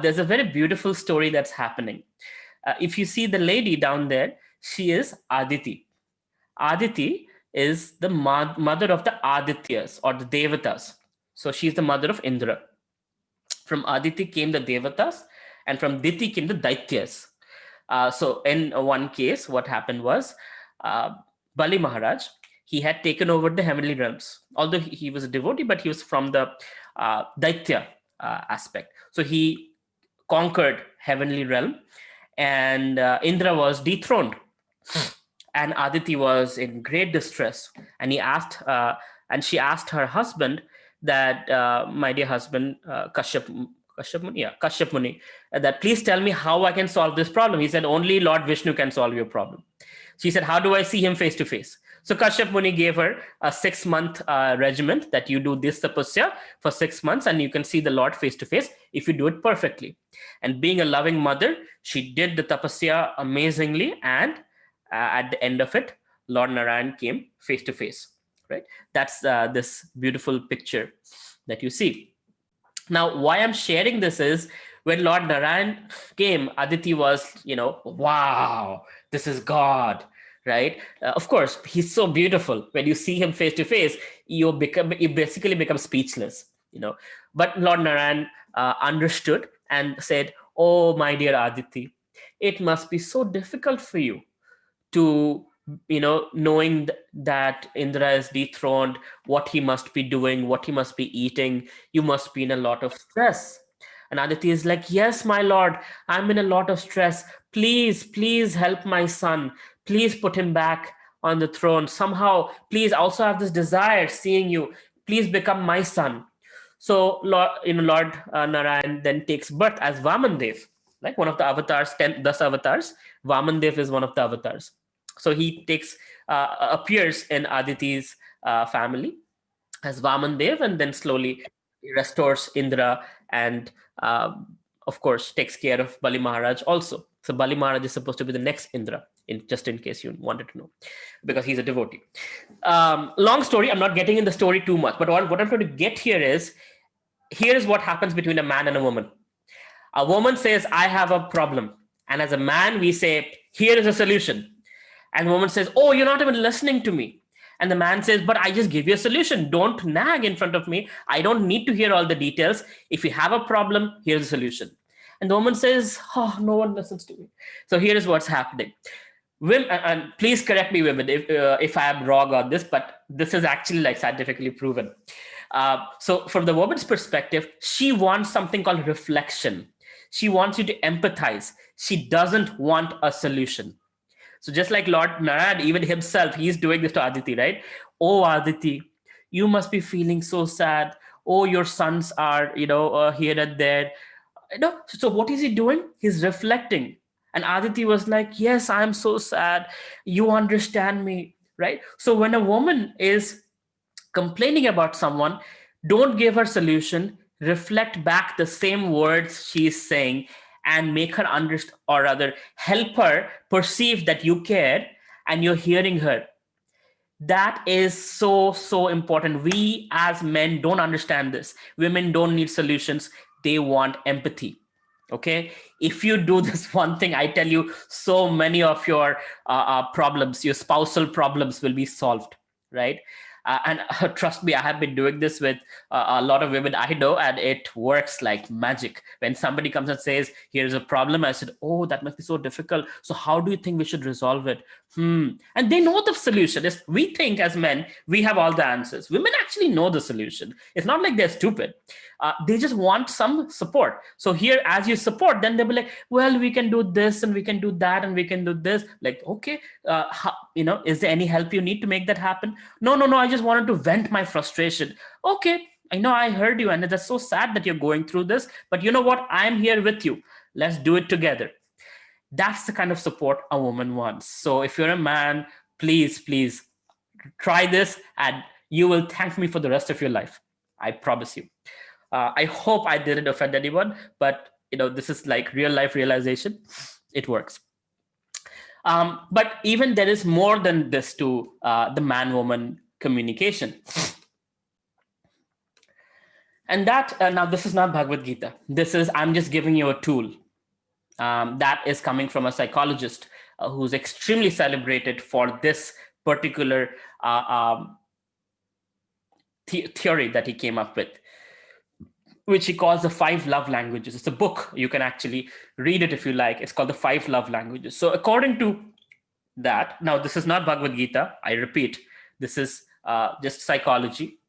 there's a very beautiful story that's happening. If you see the lady down there, she is Aditi. Aditi is the mother of the Adityas or the Devatas. So she's the mother of Indra. From Aditi came the Devatas, and from Diti came the Daityas. So in one case, what happened was uh, Bali Maharaj, he had taken over the heavenly realms. Although he was a devotee, but he was from the Daitya aspect. So he conquered heavenly realm, and Indra was dethroned, and Aditi was in great distress. And she asked her husband that, my dear husband, Kashyap Muni, that please tell me how I can solve this problem. He said, only Lord Vishnu can solve your problem. She said, how do I see him face to face? So Kashyap Muni gave her a 6-month regimen that you do this tapasya for 6 months and you can see the Lord face to face if you do it perfectly. And being a loving mother, she did the tapasya amazingly, and at the end of it, Lord Narayan came face to face. Right? That's this beautiful picture that you see. Now, why I'm sharing this is, when Lord Narayan came, Aditi was, wow, this is God, right? Of course, he's so beautiful. When you see him face to face, you basically become speechless, But Lord Narayan understood and said, "Oh, my dear Aditi, it must be so difficult for you to knowing that Indra is dethroned, what he must be doing, what he must be eating. You must be in a lot of stress." And Aditi is like, "Yes, my lord, I'm in a lot of stress. Please help my son. Please put him back on the throne somehow. Please, also have this desire seeing you. Please become my son." So Lord Narayan then takes birth as Vamandev, like one of the avatars, 10 avatars. Vamandev is one of the avatars. So he appears in Aditi's family as Vamandev, and then slowly restores Indra, and of course takes care of Bali Maharaj also. So Bali Maharaj is supposed to be the next Indra, just in case you wanted to know, because he's a devotee. Long story. I'm not getting in the story too much, but what I'm trying to get here is what happens between a man and a woman. A woman says, "I have a problem," and as a man, we say, "Here is a solution." And the woman says, "Oh, you're not even listening to me." And the man says, "But I just give you a solution. Don't nag in front of me. I don't need to hear all the details. If you have a problem, here's a solution." And the woman says, "Oh, no one listens to me." So here is what's happening. Women, and please correct me, women, if I am wrong on this, but this is actually like scientifically proven. So from the woman's perspective, she wants something called reflection. She wants you to empathize. She doesn't want a solution. So just like Lord Narayan, even himself, he's doing this to Aditi, right? "Oh, Aditi, you must be feeling so sad. Oh, your sons are, here and there." So what is he doing? He's reflecting. And Aditi was like, "Yes, I'm so sad. You understand me," right? So when a woman is complaining about someone, don't give her solution. Reflect back the same words she's saying and make her understand, or rather help her perceive that you care and you're hearing her. That is so important. We as men don't understand this. Women don't need solutions, they want empathy. Okay, if you do this one thing, I tell you, so many of your problems, your spousal problems, will be solved, right? And trust me, I have been doing this with a lot of women I know, and it works like magic. When somebody comes and says, here's a problem, I said, oh, that must be so difficult. So how do you think we should resolve it? And they know the solution. We think as men, we have all the answers. Women actually know the solution. It's not like they're stupid. They just want some support. So here, as you support, then they'll be like, well, we can do this and we can do that and we can do this. Like, okay, is there any help you need to make that happen? No, no, no. I just wanted to vent my frustration. Okay, I know, I heard you, and that's so sad that you're going through this. But you know what? I'm here with you. Let's do it together. That's the kind of support a woman wants. So if you're a man, please, please try this, and you will thank me for the rest of your life. I promise you. I hope I didn't offend anyone, but this is like real life realization. It works. But even there is more than this to the man-woman communication. And that, now this is not Bhagavad Gita. I'm just giving you a tool that is coming from a psychologist who's extremely celebrated for this particular theory that he came up with, which he calls the 5 love languages. It's a book. You can actually read it if you like. It's called the 5 love languages. So according to that, now this is not Bhagavad Gita. I repeat, this is just psychology.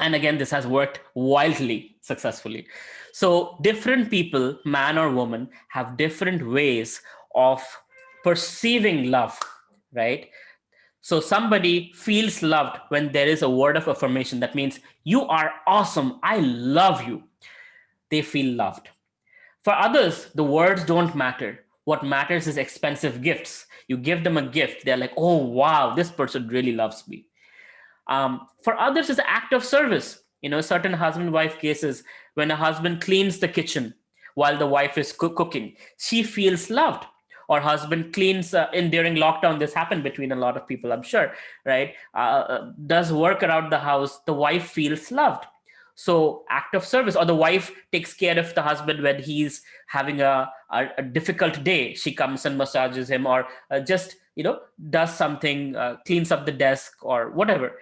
And again, this has worked wildly successfully. So different people, man or woman, have different ways of perceiving love, right? So somebody feels loved when there is a word of affirmation. That means, you are awesome. I love you. They feel loved. For others, the words don't matter. What matters is expensive gifts. You give them a gift, they're like, oh, wow, this person really loves me. For others, it's an act of service. Certain husband-wife cases, when a husband cleans the kitchen while the wife is cooking, she feels loved. Or husband cleans during lockdown. This happened between a lot of people, I'm sure, right? Does work around the house. The wife feels loved. So act of service. Or the wife takes care of the husband when he's having a difficult day. She comes and massages him, or just does something, cleans up the desk or whatever.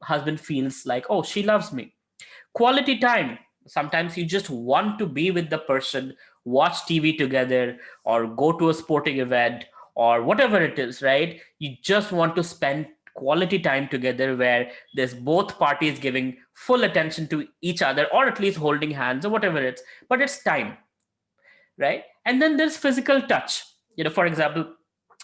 Husband feels like, oh, she loves me. Quality time. Sometimes you just want to be with the person, watch TV together, or go to a sporting event, or whatever it is, right? You just want to spend quality time together where there's both parties giving full attention to each other, or at least holding hands or whatever it's, but it's time, right? And then there's physical touch. For example,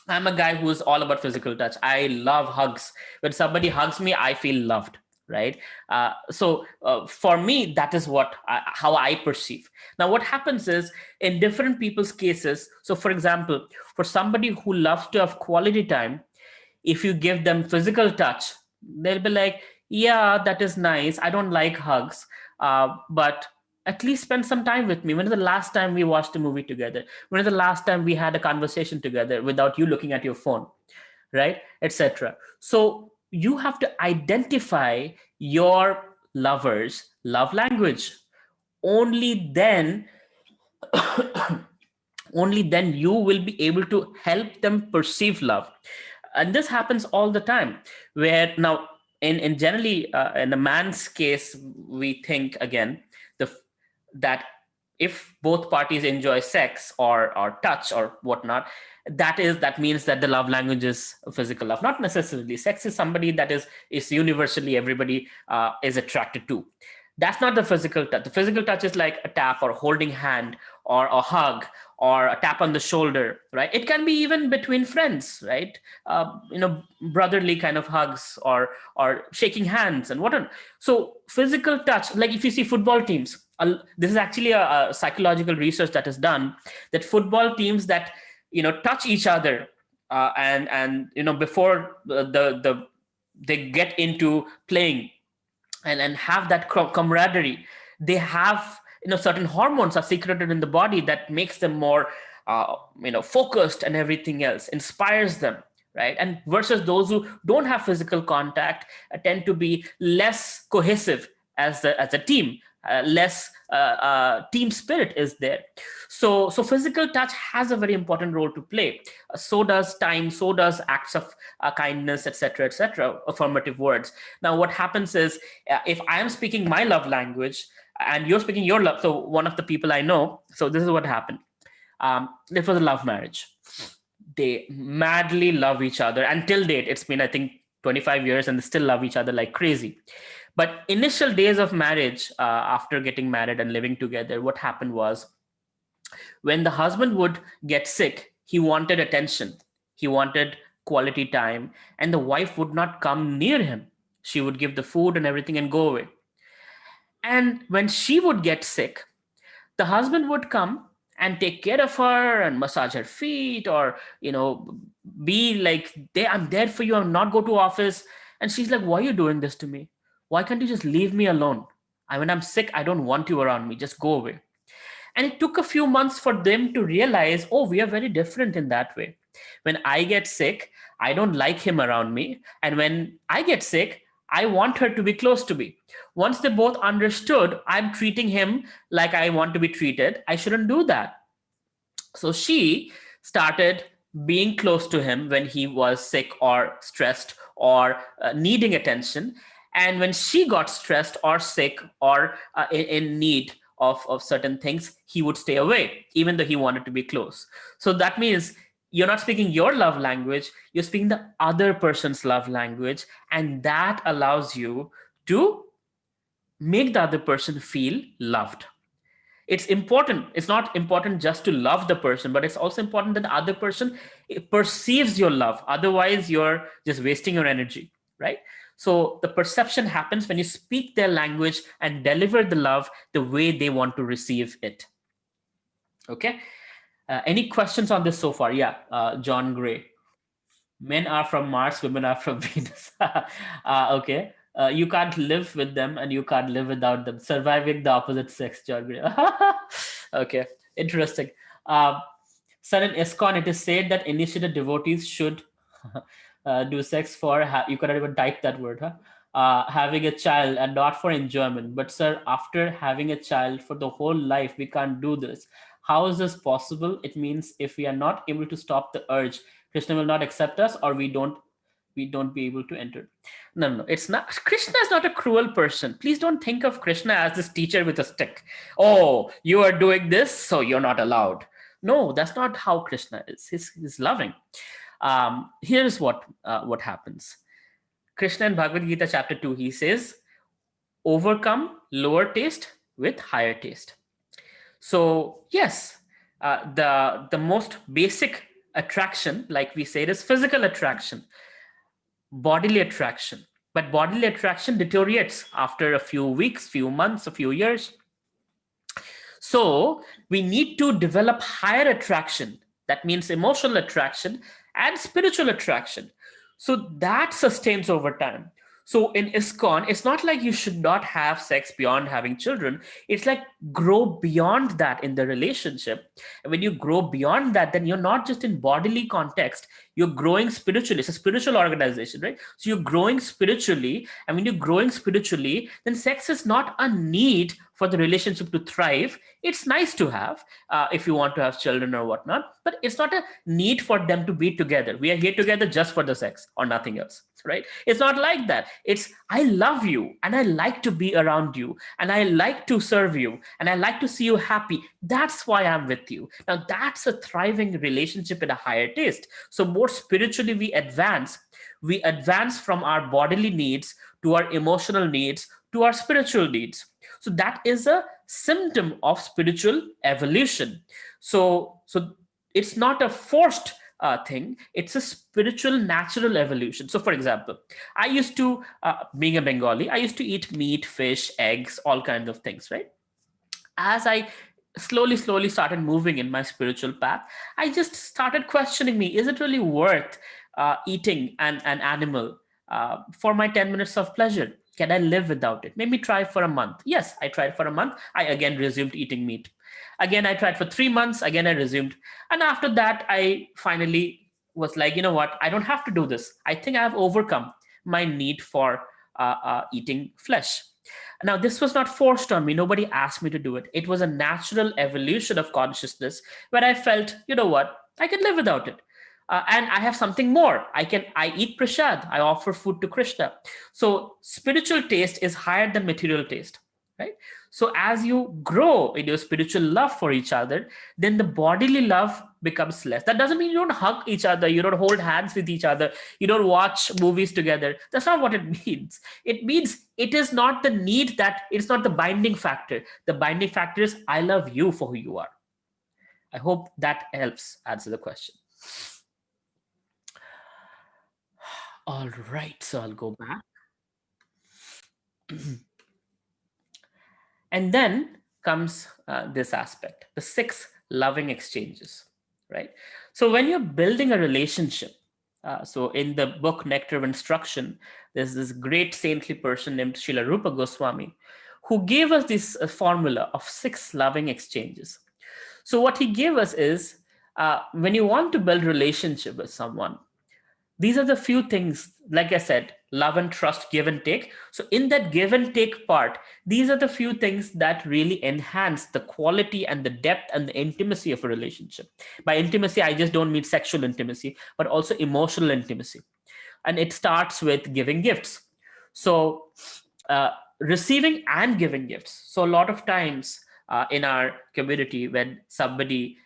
I'm a guy who's all about physical touch. I love hugs. When somebody hugs me, I feel loved, right? So for me, that is how I perceive. Now, what happens is, in different people's cases, so for example, for somebody who loves to have quality time, if you give them physical touch, they'll be like, yeah, that is nice. I don't like hugs, but at least spend some time with me. When is the last time we watched a movie together? When is the last time we had a conversation together without you looking at your phone, right? Etc. So you have to identify your lover's love language. Only then you will be able to help them perceive love. And this happens all the time, where now in generally in a man's case, we think again that if both parties enjoy sex or touch or whatnot, that means that the love language is physical love. Not necessarily. Sex is somebody that is universally everybody is attracted to. That's not the physical touch. The physical touch is like a tap or holding hand or a hug or a tap on the shoulder, right? It can be even between friends, right? Brotherly kind of hugs or shaking hands and whatnot. So physical touch, like if you see football teams, this is actually a psychological research that is done, that football teams that touch each other and before they get into playing and have that camaraderie, they have certain hormones are secreted in the body that makes them more focused, and everything else inspires them, right? And versus those who don't have physical contact tend to be less cohesive as a team, less team spirit is there. So physical touch has a very important role to play. So does time, so does acts of kindness, etc., etc., affirmative words. Now what happens is, if I am speaking my love language and you're speaking your love, so one of the people I know, so this is what happened. It was a love marriage. They madly love each other until date. It's been, I think, 25 years, and they still love each other like crazy. But initial days of marriage, after getting married and living together, what happened was, when the husband would get sick, he wanted attention, he wanted quality time, and the wife would not come near him. She would give the food and everything and go away. And when she would get sick, the husband would come and take care of her and massage her feet, or be like, I'm there for you, I'm not go to office. And she's like, why are you doing this to me? Why can't you just leave me alone? When I'm sick, I don't want you around me, just go away. And it took a few months for them to realize, oh, we are very different in that way. When I get sick, I don't like him around me. And when I get sick, I want her to be close to me. Once they both understood, I'm treating him like I want to be treated, I shouldn't do that. So she started being close to him when he was sick or stressed or needing attention. And when she got stressed or sick or in need of certain things, he would stay away, even though he wanted to be close. So that means you're not speaking your love language, you're speaking the other person's love language. And that allows you to make the other person feel loved. It's important. It's not important just to love the person, but it's also important that the other person perceives your love. Otherwise, you're just wasting your energy, right? So the perception happens when you speak their language and deliver the love the way they want to receive it. Okay. Any questions on this so far? Yeah, John Gray. Men are from Mars, women are from Venus. Okay. You can't live with them and you can't live without them. Surviving the opposite sex, John Gray. Okay, interesting. Uh, Sir, in ISKCON, it is said that initiated devotees should do sex for, you cannot even type that word, huh? Having a child and not for enjoyment. But, sir, after having a child for the whole life, we can't do this. How is this possible? It means if we are not able to stop the urge, Krishna will not accept us, or we don't be able to enter. No, no, no, it's not. Krishna is not a cruel person. Please don't think of Krishna as this teacher with a stick. Oh, you are doing this, so you're not allowed. No, that's not how Krishna is. He's loving. Here's what happens. Krishna in Bhagavad Gita chapter 2, he says, overcome lower taste with higher taste. So yes, the most basic attraction, like we said, is physical attraction, bodily attraction. But bodily attraction deteriorates after a few weeks, few months, a few years. So we need to develop higher attraction. That means emotional attraction and spiritual attraction. So that sustains over time. So in ISKCON, it's not like you should not have sex beyond having children. It's like grow beyond that in the relationship. And when you grow beyond that, then you're not just in bodily context, you're growing spiritually. It's a spiritual organization, right? So you're growing spiritually. And when you're growing spiritually, then sex is not a need for the relationship to thrive. It's nice to have if you want to have children or whatnot, but it's not a need for them to be together. We are here together just for the sex or nothing else, right? It's not like that. It's, I love you and I like to be around you and I like to serve you and I like to see you happy. That's why I'm with you. Now that's a thriving relationship in a higher taste. So more spiritually we advance from our bodily needs to our emotional needs to our spiritual needs. So that is a symptom of spiritual evolution. So it's not a forced thing. It's a spiritual natural evolution. So for example, I used to, being a Bengali, I used to eat meat, fish, eggs, all kinds of things, right? As I slowly started moving in my spiritual path, I just started questioning me, is it really worth eating an animal for my 10 minutes of pleasure? Can I live without it? Maybe try for a month. Yes, I tried for a month. I again resumed eating meat. Again, I tried for 3 months. Again, I resumed. And after that, I finally was like, you know what? I don't have to do this. I think I have overcome my need for eating flesh. Now, this was not forced on me. Nobody asked me to do it. It was a natural evolution of consciousness where I felt, you know what, I can live without it. And I have something more. I eat prasad. I offer food to Krishna. So spiritual taste is higher than material taste, right? So as you grow in your spiritual love for each other, then the bodily love becomes less. That doesn't mean you don't hug each other, you don't hold hands with each other, you don't watch movies together. That's not what it means. It means it is not the need, that it's not the binding factor. The binding factor is I love you for who you are. I hope that helps answer the question. All right, so I'll go back. And then comes this aspect, the 6 loving exchanges, right? So when you're building a relationship, so in the book Nectar of Instruction, there's this great saintly person named Srila Rupa Goswami who gave us this formula of 6 loving exchanges. So what he gave us is, when you want to build relationship with someone, these are the few things, like I said, love and trust, give and take. So in that give and take part, these are the few things that really enhance the quality and the depth and the intimacy of a relationship. By intimacy, I just don't mean sexual intimacy, but also emotional intimacy. And it starts with giving gifts. So receiving and giving gifts. So a lot of times in our community, when somebody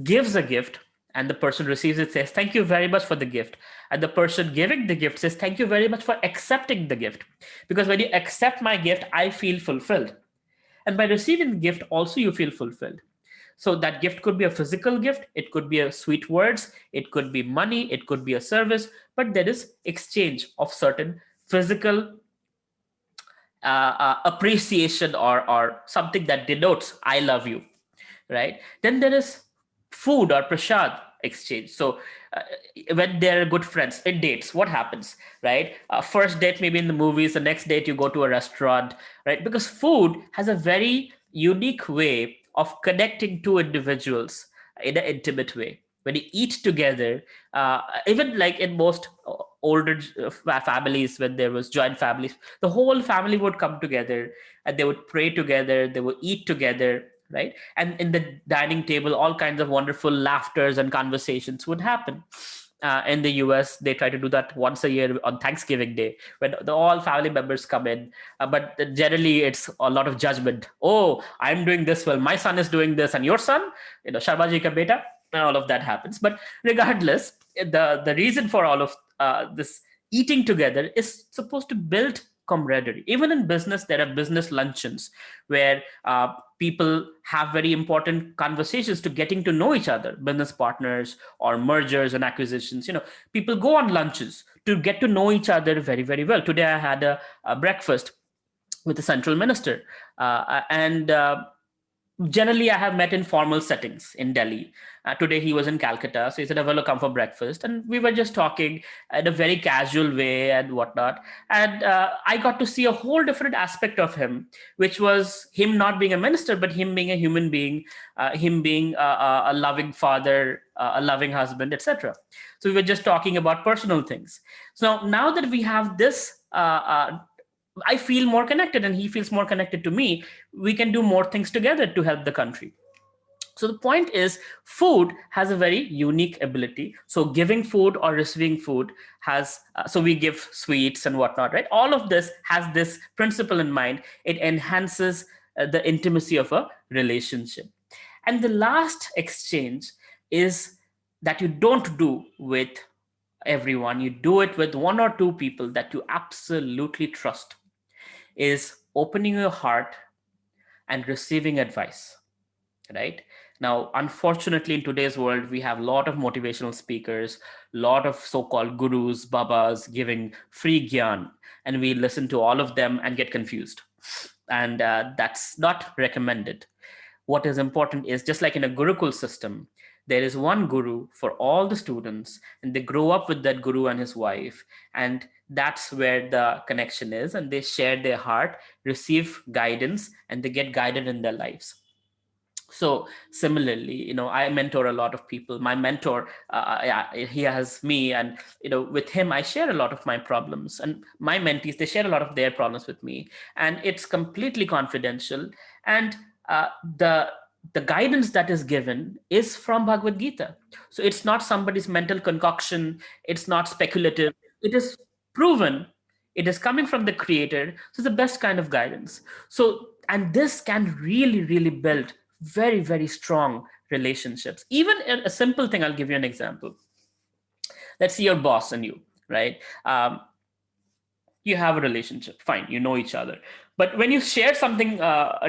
gives a gift and the person receives it, says thank you very much for the gift, and the person giving the gift says thank you very much for accepting the gift, because when you accept my gift I feel fulfilled, and by receiving the gift also you feel fulfilled. So that gift could be a physical gift, it could be a sweet words, it could be money, it could be a service, but there is exchange of certain physical appreciation, or something that denotes I love you, right? Then there is food or prasad exchange. So uh, when they're good friends, it dates, what happens, right? First date maybe in the movies, the next date you go to a restaurant, right? Because food has a very unique way of connecting two individuals in an intimate way. When you eat together, even like in most older families, when there was joint families, the whole family would come together and they would pray together, they would eat together, right? And in the dining table, all kinds of wonderful laughters and conversations would happen. In the US, they try to do that once a year on Thanksgiving Day, when all family members come in. But generally, it's a lot of judgment. Oh, I'm doing this well. My son is doing this, and your son, Sharmaji ka beta, and all of that happens. But regardless, the reason for all of this eating together is supposed to build camaraderie. Even in business, there are business luncheons where people have very important conversations to getting to know each other, business partners or mergers and acquisitions. People go on lunches to get to know each other very, very well. Today, I had a breakfast with the central minister, and generally I have met in formal settings in Delhi. Today he was in Calcutta, so he said, "Avelo, come for breakfast," and we were just talking in a very casual way and whatnot. And I got to see a whole different aspect of him, which was him not being a minister, but him being a human being, him being a loving father, a loving husband, etc. So we were just talking about personal things. So now that we have this. I feel more connected and he feels more connected to me. We can do more things together to help the country. So the point is, food has a very unique ability. So giving food or receiving food has, so we give sweets and whatnot, right? All of this has this principle in mind. It enhances the intimacy of a relationship. And the last exchange is that you don't do with everyone. You do it with one or two people that you absolutely trust, is opening your heart and receiving advice, right? Now, unfortunately, in today's world, we have a lot of motivational speakers, a lot of so-called gurus, babas giving free gyan, and we listen to all of them and get confused. And that's not recommended. What is important is, just like in a Gurukul system, there is one guru for all the students, and they grow up with that guru and his wife, and that's where the connection is, and they share their heart, receive guidance, and they get guided in their lives. So similarly, I mentor a lot of people. My mentor, yeah, he has me, and with him I share a lot of my problems, and my mentees, they share a lot of their problems with me, and it's completely confidential. And uh, the the guidance that is given is from Bhagavad Gita. So it's not somebody's mental concoction, it's not speculative, it is proven, it is coming from the creator. So it's the best kind of guidance. So, and this can really, really build very, very strong relationships. Even a simple thing, I'll give you an example. Let's see your boss and you, right? You have a relationship, fine, you know each other. But when you share something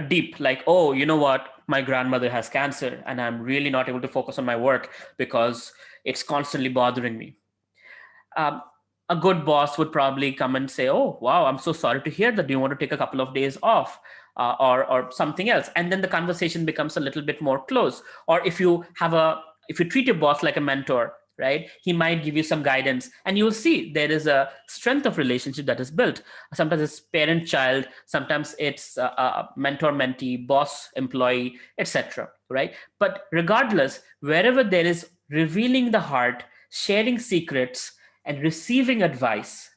deep, like, oh, you know what, my grandmother has cancer and I'm really not able to focus on my work because it's constantly bothering me. um, a good boss would probably come and say, "Oh, wow, I'm so sorry to hear that. Do you want to take a couple of days off, or something else?" And then the conversation becomes a little bit more close. Or if you treat your boss like a mentor, right? He might give you some guidance, and you'll see there is a strength of relationship that is built. Sometimes it's parent-child, sometimes it's mentor-mentee, boss-employee, etc. Right? But regardless, wherever there is revealing the heart, sharing secrets, and receiving advice,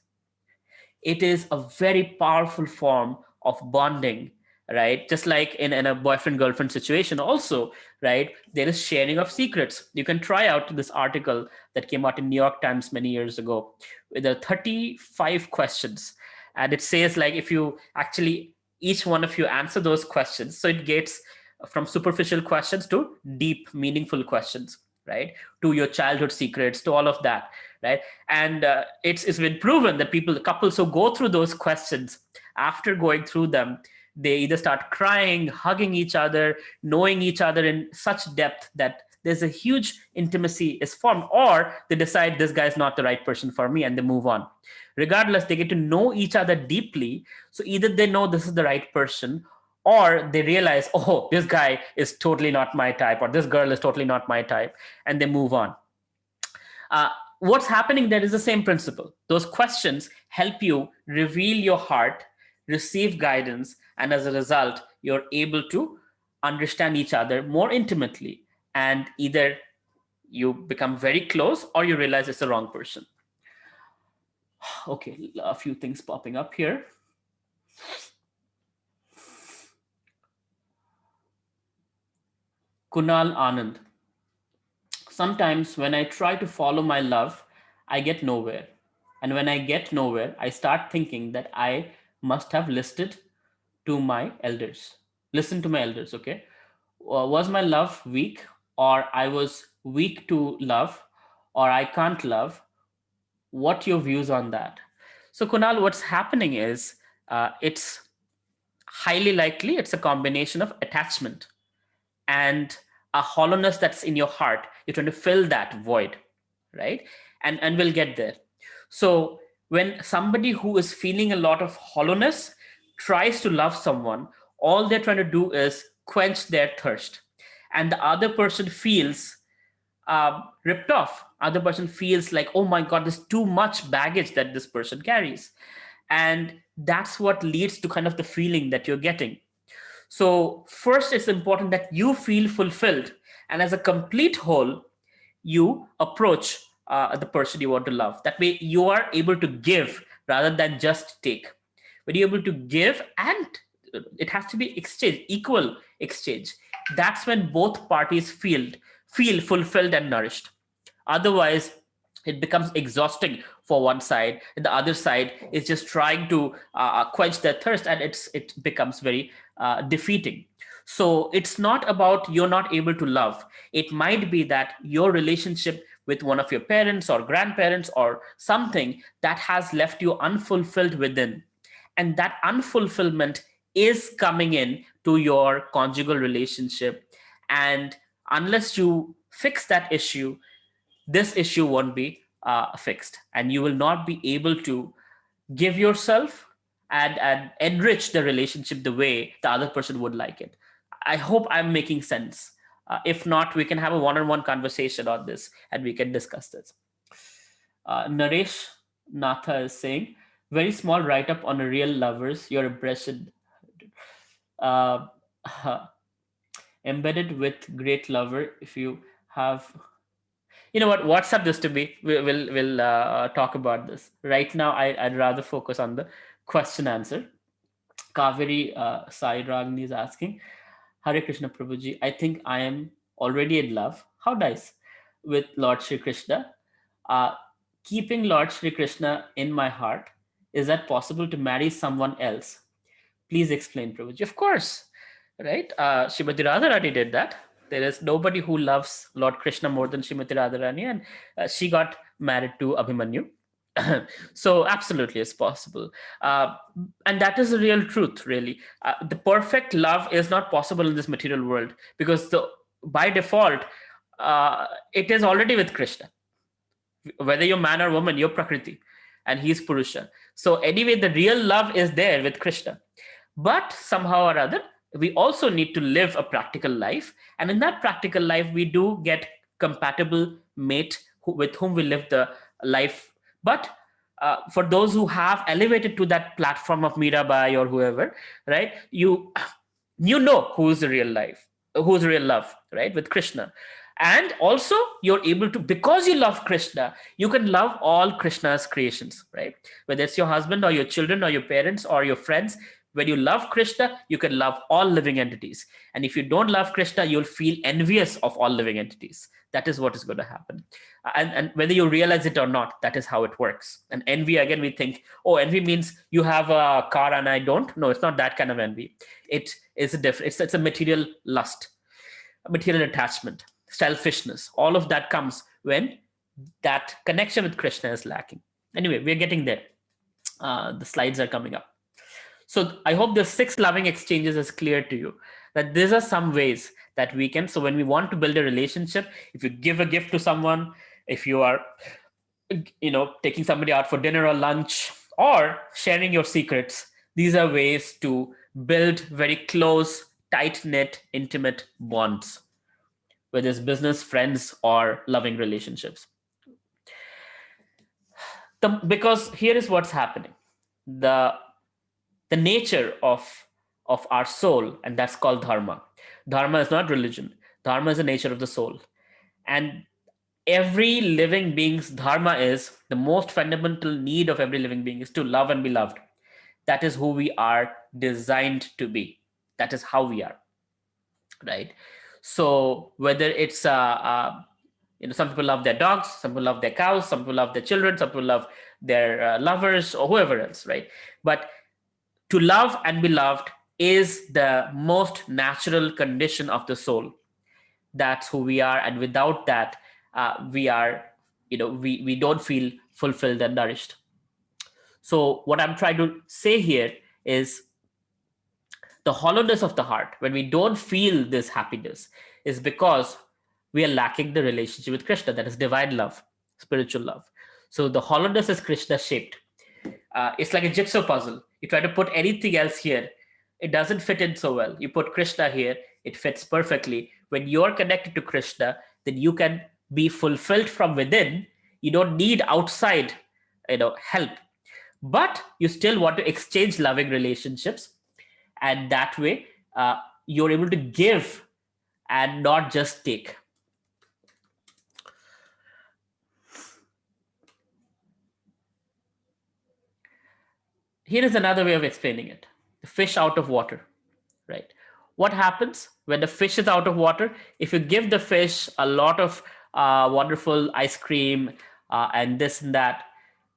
it is a very powerful form of bonding, right? Just like in a boyfriend girlfriend situation also, right? There is sharing of secrets. You can try out this article that came out in New York Times many years ago with the 35 questions. And it says, like, if you actually, each one of you answer those questions, so it gets from superficial questions to deep meaningful questions, right? To your childhood secrets, to all of that, right? And it's been proven that couples who go through those questions, after going through them, they either start crying, hugging each other, knowing each other in such depth that there's a huge intimacy is formed, or they decide this guy's not the right person for me and they move on. Regardless, they get to know each other deeply. So either they know this is the right person, or they realize, oh, this guy is totally not my type, or this girl is totally not my type, and they move on. uh, what's happening there is the same principle. Those questions help you reveal your heart, receive guidance, and as a result, you're able to understand each other more intimately. And either you become very close or you realize it's the wrong person. Okay, a few things popping up here. Kunal Anand. Sometimes when I try to follow my love, I get nowhere. And when I get nowhere, I start thinking that I must have to my elders. Listen to my elders, okay? Was my love weak, or I was weak to love, or I can't love? What your views on that? So, Kunal, what's happening is it's highly likely it's a combination of attachment and a hollowness that's in your heart. You're trying to fill that void, right? And we'll get there. So when somebody who is feeling a lot of hollowness tries to love someone, all they're trying to do is quench their thirst, and the other person feels ripped off. Other person feels like, oh my god, there's too much baggage that this person carries, and that's what leads to kind of the feeling that you're getting. So, first, it's important that you feel fulfilled. And as a complete whole, you approach the person you want to love. That way, you are able to give rather than just take. When you're able to give, and it has to be exchange, equal exchange, that's when both parties feel fulfilled and nourished. Otherwise, it becomes exhausting for one side, and the other side is just trying to quench their thirst, and it becomes very defeating. So it's not about you're not able to love. It might be that your relationship with one of your parents or grandparents or something that has left you unfulfilled within, and that unfulfillment is coming in to your conjugal relationship. And unless you fix that issue, this issue won't be fixed, and you will not be able to give yourself and enrich the relationship the way the other person would like it. I hope I'm making sense. If not, we can have a one-on-one conversation on this and we can discuss this. Naresh Natha is saying, very small write-up on a real lovers, your impression. uh, Embedded with great lover. If you have, you know what, WhatsApp this to me. We'll talk about this. Right now, I'd rather focus on the question answer. Kaveri Sai Ragni is asking, Hare Krishna Prabhuji, I think I am already in love. How nice. With Lord Shri Krishna. Uh, Keeping Lord Shri Krishna in my heart, is that possible to marry someone else? Please explain, Prabhuji. Of course, right? Srimati Radharani did that. There is nobody who loves Lord Krishna more than Srimati Radharani, and she got married to Abhimanyu. So absolutely, it's possible, uh, and that is the real truth. Really, the perfect love is not possible in this material world because by default, it is already with Krishna. Whether you're man or woman, you're Prakriti, and he's Purusha. So anyway, the real love is there with Krishna. But somehow or other, we also need to live a practical life. And in that practical life, we do get compatible mate with whom we live the life. But for those who have elevated to that platform of Mirabai or whoever, right? You know who's the real life, who's real love, right? With Krishna. And also you're able to, because you love Krishna, you can love all Krishna's creations, right? Whether it's your husband or your children or your parents or your friends, when you love Krishna, you can love all living entities. And if you don't love Krishna, you'll feel envious of all living entities. That is what is going to happen. And whether you realize it or not, that is how it works. And envy, again, we think, oh, envy means you have a car and I don't. No, it's not that kind of envy. It is a different, it's a material lust, a material attachment, selfishness. All of that comes when that connection with Krishna is lacking. Anyway, we're getting there. The slides are coming up. So I hope the 6 loving exchanges is clear to you, that these are some ways that we can. So when we want to build a relationship, if you give a gift to someone, if you are, taking somebody out for dinner or lunch, or sharing your secrets, these are ways to build very close, tight knit, intimate bonds, whether it's business, friends, or loving relationships. Because here is what's happening. The nature of our soul, and that's called dharma. Dharma is not religion. Dharma is the nature of the soul. And every living being's dharma is, the most fundamental need of every living being is to love and be loved. That is who we are designed to be. That is how we are, right? So whether it's some people love their dogs, some people love their cows, some people love their children, some people love their lovers, or whoever else, right? But to love and be loved is the most natural condition of the soul. That's who we are, and without that, we are, we don't feel fulfilled and nourished. So what I'm trying to say here is, the hollowness of the heart, when we don't feel this happiness, is because we are lacking the relationship with Krishna, that is divine love, spiritual love. So the hollowness is Krishna shaped. It's like a jigsaw puzzle. You try to put anything else here, it doesn't fit in so well. You put Krishna here, it fits perfectly. When you're connected to Krishna, then you can be fulfilled from within. You don't need outside, help. But you still want to exchange loving relationships, and that way you're able to give and not just take. Here is another way of explaining it: the fish out of water, right? What happens when the fish is out of water? If you give the fish a lot of wonderful ice cream and this and that,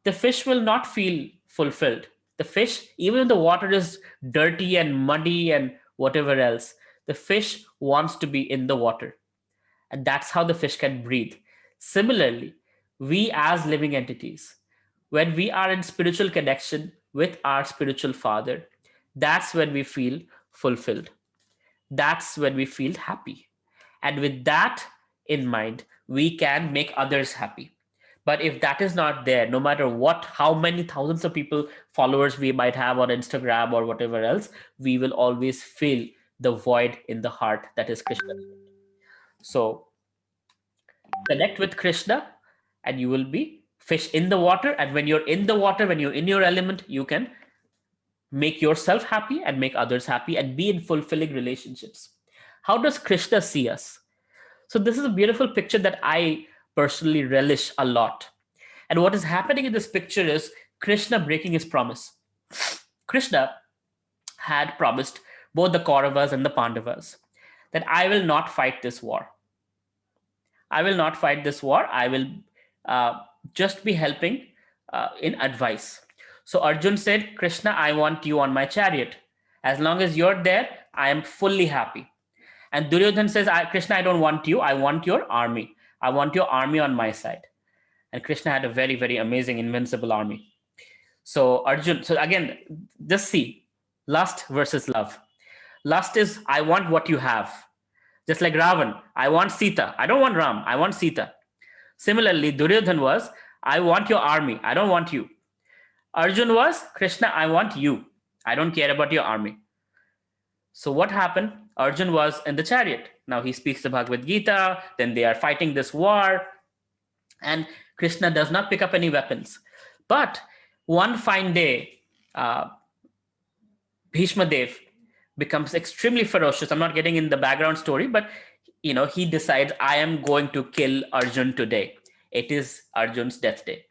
the fish will not feel fulfilled. The fish, even if the water is dirty and muddy and whatever else, the fish wants to be in the water. And that's how the fish can breathe. Similarly, we as living entities, when we are in spiritual connection with our spiritual father, that's when we feel fulfilled. That's when we feel happy. And with that in mind, we can make others happy. But if that is not there, no matter what, how many thousands of people, followers we might have on Instagram or whatever else, we will always feel the void in the heart that is Krishna. So connect with Krishna and you will be fish in the water. And when you're in the water, when you're in your element, you can make yourself happy and make others happy and be in fulfilling relationships. How does Krishna see us? So this is a beautiful picture that I personally relish a lot. And what is happening in this picture is Krishna breaking his promise. Krishna had promised both the Kauravas and the Pandavas that I will not fight this war. I will not fight this war. I will uh, just be helping in advice. So Arjun said, Krishna, I want you on my chariot. As long as you're there, I am fully happy. And Duryodhan says, Krishna, I don't want you. I want your army. I want your army on my side. And Krishna had a very, very amazing, invincible army. So Arjun, so again, just see lust versus love. Lust is, I want what you have. Just like Ravan, I want Sita. I don't want Ram. I want Sita. Similarly, Duryodhan was, I want your army. I don't want you. Arjun was, Krishna, I want you. I don't care about your army. So what happened? Arjun was in the chariot. Now he speaks the Bhagavad Gita. Then they are fighting this war. And Krishna does not pick up any weapons. But one fine day, Bhishma Dev becomes extremely ferocious. I'm not getting in the background story, but he decides, I am going to kill Arjun today. It is Arjun's death day.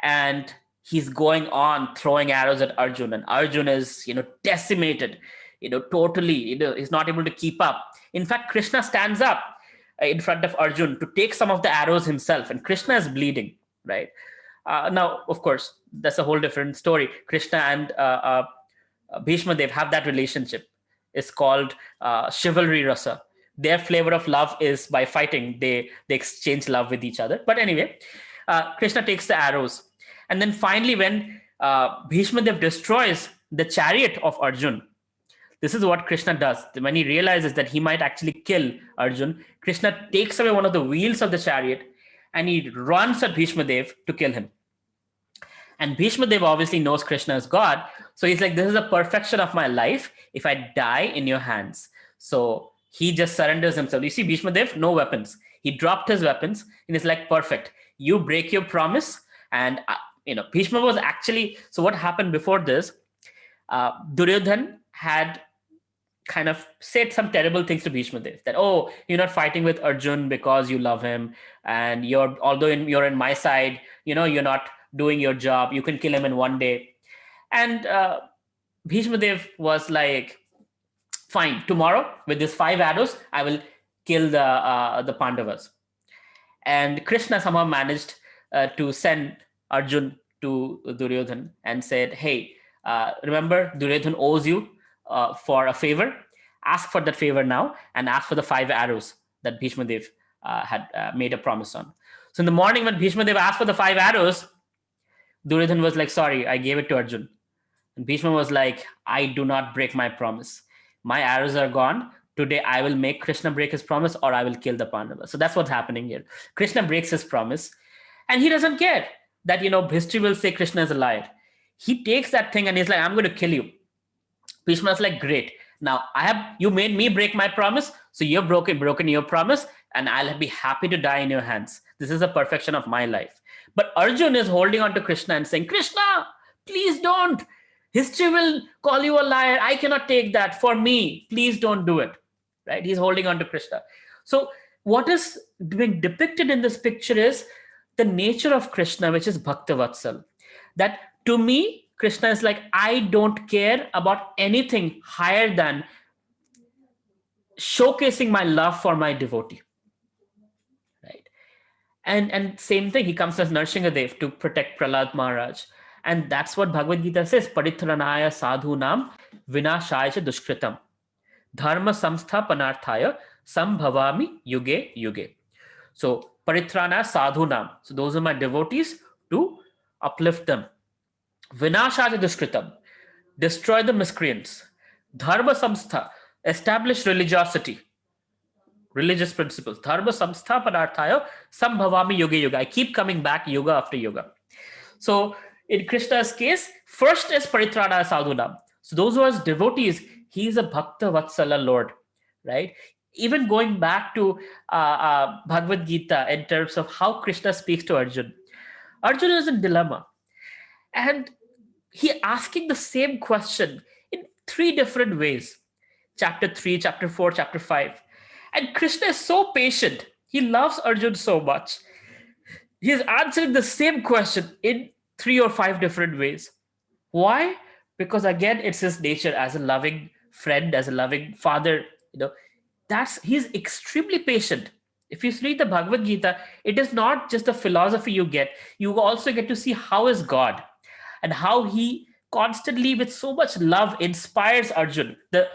And he's going on throwing arrows at Arjun, and Arjun is, decimated, totally, he's not able to keep up. In fact, Krishna stands up in front of Arjun to take some of the arrows himself, and Krishna is bleeding, right? Now, of course, that's a whole different story. Krishna and Bhishma Dev have that relationship. It's called chivalry rasa. Their flavor of love is by fighting. They exchange love with each other. But anyway, Krishna takes the arrows. And then finally, when Bhishma Dev destroys the chariot of Arjun, this is what Krishna does. When he realizes that he might actually kill Arjun, Krishna takes away one of the wheels of the chariot and he runs at Bhishma Dev to kill him. And Bhishma Dev obviously knows Krishna is God. So he's like, this is the perfection of my life if I die in your hands. So he just surrenders himself. You see, Bhishma Dev, no weapons. He dropped his weapons and it's like, perfect. You break your promise. And, Bhishma was actually, so what happened before this, Duryodhan had kind of said some terrible things to Bhishma Dev, that, oh, you're not fighting with Arjun because you love him. And although you're in my side, you're not doing your job. You can kill him in one day. And Bhishma Dev was like, fine, tomorrow with these 5 arrows, I will kill the Pandavas. And Krishna somehow managed to send Arjun to Duryodhan and said, hey, remember Duryodhan owes you for a favor. Ask for that favor now and ask for the 5 arrows that Bhishma Dev had made a promise on. So in the morning when Bhishma Dev asked for the 5 arrows, Duryodhan was like, sorry, I gave it to Arjun. And Bhishma was like, I do not break my promise. My arrows are gone. Today I will make Krishna break his promise or I will kill the Pandavas. So that's what's happening here. Krishna breaks his promise and he doesn't care that, history will say Krishna is a liar. He takes that thing and he's like, I'm going to kill you. Bhishma is like, great. Now you made me break my promise. So you've broken your promise and I'll be happy to die in your hands. This is the perfection of my life. But Arjun is holding on to Krishna and saying, Krishna, please don't. History will call you a liar. I cannot take that for me. Please don't do it. Right? He's holding on to Krishna. So what is being depicted in this picture is the nature of Krishna, which is Bhakta Vatsal. That to me, Krishna is like, I don't care about anything higher than showcasing my love for my devotee. Right? And same thing, he comes as Narsinghadev to protect Prahlad Maharaj. And that's what Bhagavad Gita says, Paritranaya sadhunam vinashaya dushkritam dharma samsthapanarthaya sambhavami yuge yuge. So Paritrana sadhunam. So those are my devotees, to uplift them. Vinashaya dushkritam. Destroy the miscreants. Dharma samstha. Establish religiosity. Religious principles. Dharma samsthapanarthaya sambhavami yuge yuga. I keep coming back yoga after yoga. So in Krishna's case, first is Paritrana Sadhunam. So those who are devotees, he is a Bhakta Vatsala Lord, right? Even going back to Bhagavad Gita in terms of how Krishna speaks to Arjun. Arjun is in dilemma. And he asking the same question in 3 different ways. chapter 3, chapter 4, chapter 5. And Krishna is so patient. He loves Arjun so much. He's answering the same question in 3 or 5 different ways. Why? Because again, it's his nature as a loving friend, as a loving father. You know, that's he's extremely patient. If you read the Bhagavad Gita, it is not just a philosophy you get. You also get to see how is God and how he constantly, with so much love, inspires Arjun. The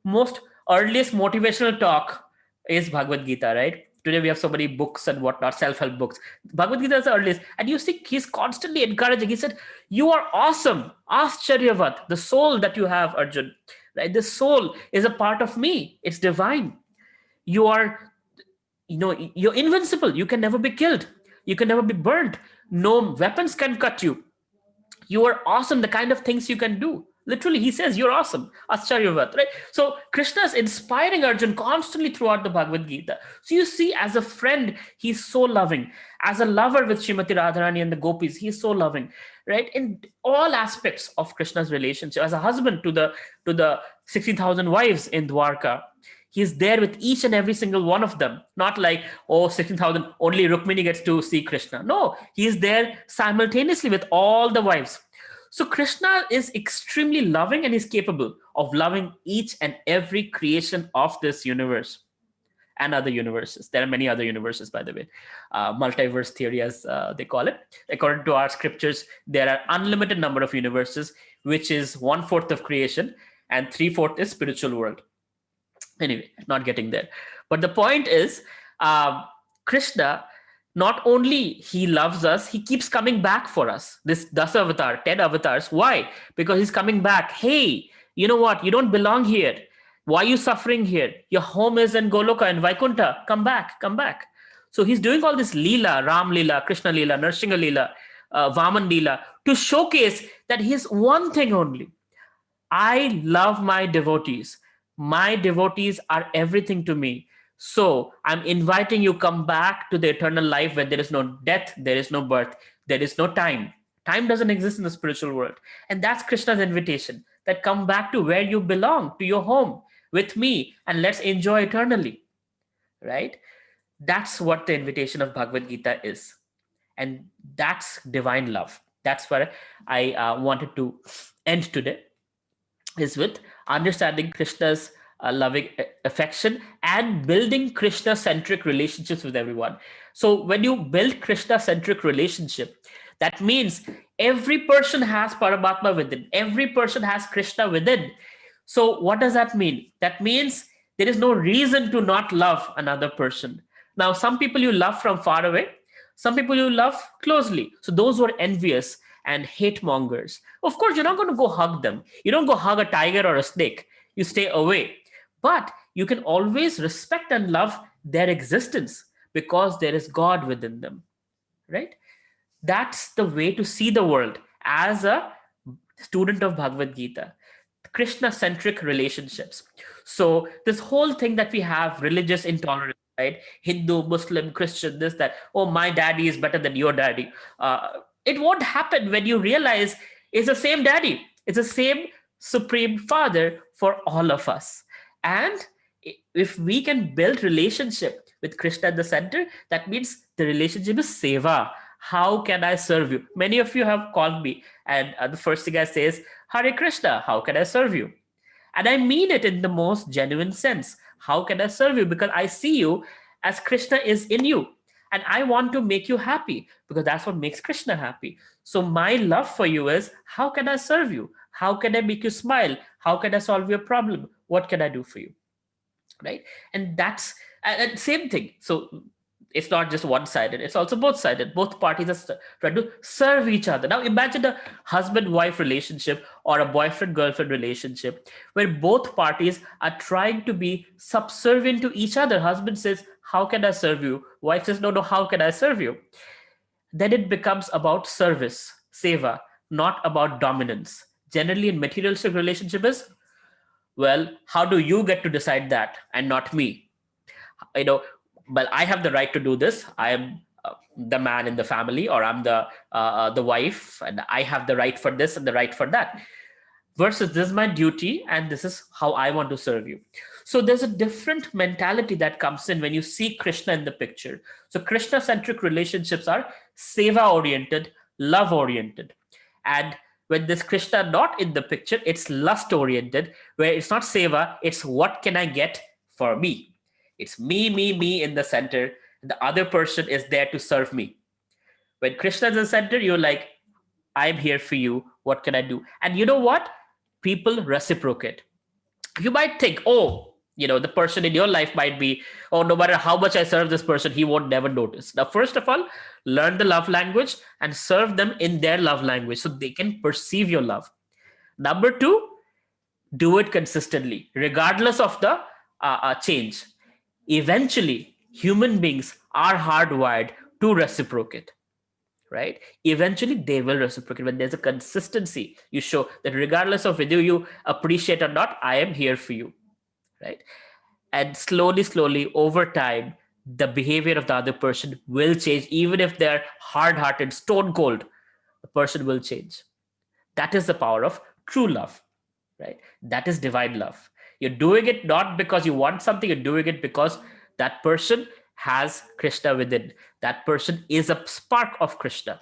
most earliest motivational talk is Bhagavad Gita, right? Today we have so many books and whatnot, self-help books. Bhagavad Gita is the earliest, and you see he's constantly encouraging. He said, "You are awesome, Ascharyavat, the soul that you have, Arjun. Right? The soul is a part of me. It's divine. You are, you're invincible. You can never be killed. You can never be burnt. No weapons can cut you. You are awesome, the kind of things you can do." Literally, he says, "You're awesome, Ascharyavat," right? So Krishna is inspiring Arjun constantly throughout the Bhagavad Gita. So you see, as a friend, he's so loving. As a lover with Srimati Radharani and the gopis, he's so loving, right? In all aspects of Krishna's relationship, as a husband to the 16,000 wives in Dwarka, he's there with each and every single one of them. Not like, oh, 16,000, only Rukmini gets to see Krishna. No, he's there simultaneously with all the wives. So Krishna is extremely loving and he's capable of loving each and every creation of this universe and other universes. There are many other universes, by the way. Multiverse theory, as they call it. According to our scriptures, there are unlimited number of universes, which is 1/4 of creation, and 3/4 is spiritual world. Anyway, not getting there, but the point is, Krishna, not only he loves us, he keeps coming back for us. This Dasa avatar, 10 avatars. Why? Because he's coming back. Hey, you know what, you don't belong here. Why are you suffering here? Your home is in Goloka and Vaikunta. Come back, come back. So he's doing all this Leela, Ram Leela, Krishna Leela, Narsingha Leela, Vaman Leela, to showcase that he's one thing only. I love my devotees. My devotees are everything to me. So I'm inviting you, come back to the eternal life where there is no death, there is no birth, there is no time. Time doesn't exist in the spiritual world. And that's Krishna's invitation, that come back to where you belong, to your home with me, and let's enjoy eternally. Right? That's what the invitation of Bhagavad Gita is. And that's divine love. That's where I wanted to end today, is with understanding Krishna's loving affection and building Krishna centric relationships with everyone. So when you build Krishna centric relationship, that means every person has Paramatma within, every person has Krishna within. So what does that mean? That means there is no reason to not love another person. Now, some people you love from far away, some people you love closely. So those who are envious and hate mongers, of course, you're not going to go hug them. You don't go hug a tiger or a snake. You stay away. But you can always respect and love their existence because there is God within them, right? That's the way to see the world as a student of Bhagavad Gita. Krishna centric relationships. So, this whole thing that we have, religious intolerance, right? Hindu, Muslim, Christian, this, that, oh, my daddy is better than your daddy. It won't happen when you realize it's the same daddy, it's the same supreme father for all of us. And if we can build relationship with Krishna at the center, that means the relationship is seva. How can I serve you? Many of you have called me, and the first thing I say is, Hare Krishna, how can I serve you? And I mean it in the most genuine sense. How can I serve you? Because I see you as Krishna is in you. And I want to make you happy because that's what makes Krishna happy. So my love for you is, how can I serve you? How can I make you smile? How can I solve your problem? What can I do for you? Right? And that's and same thing. So it's not just one-sided, it's also both-sided. Both parties are trying to serve each other. Now imagine a husband-wife relationship or a boyfriend-girlfriend relationship where both parties are trying to be subservient to each other. Husband says, how can I serve you? Wife says, no, no, how can I serve you? Then it becomes about service, seva, not about dominance. Generally in materialistic relationship is, well, how do you get to decide that and not me? you know well, I have the right to do this. I am the man in the family, or I'm the wife, and I have the right for this and the right for that. versus this is my duty and this is how I want to serve you. So there's a different mentality that comes in when you see Krishna in the picture. So Krishna centric relationships are seva oriented, love oriented. And when this Krishna not in the picture, it's lust oriented, where it's not seva, it's what can I get for me. It's me in the center. The other person is there to serve me. When Krishna is in the center, you're like, I'm here for you. What can I do? And you know what? People reciprocate. You might think, oh, the person in your life might be, oh, no matter how much I serve this person, he won't never notice. Now, first of all, learn the love language and serve them in their love language so they can perceive your love. Number two, do it consistently, regardless of the change. Eventually, human beings are hardwired to reciprocate, right? Eventually, they will reciprocate when there's a consistency. You show that regardless of whether you appreciate or not, I am here for you, right? And slowly, over time, the behavior of the other person will change. Even if they're hard-hearted, stone cold, the person will change. That is the power of true love, right? That is divine love. You're doing it not because you want something, you're doing it because that person has Krishna within. That person is a spark of Krishna.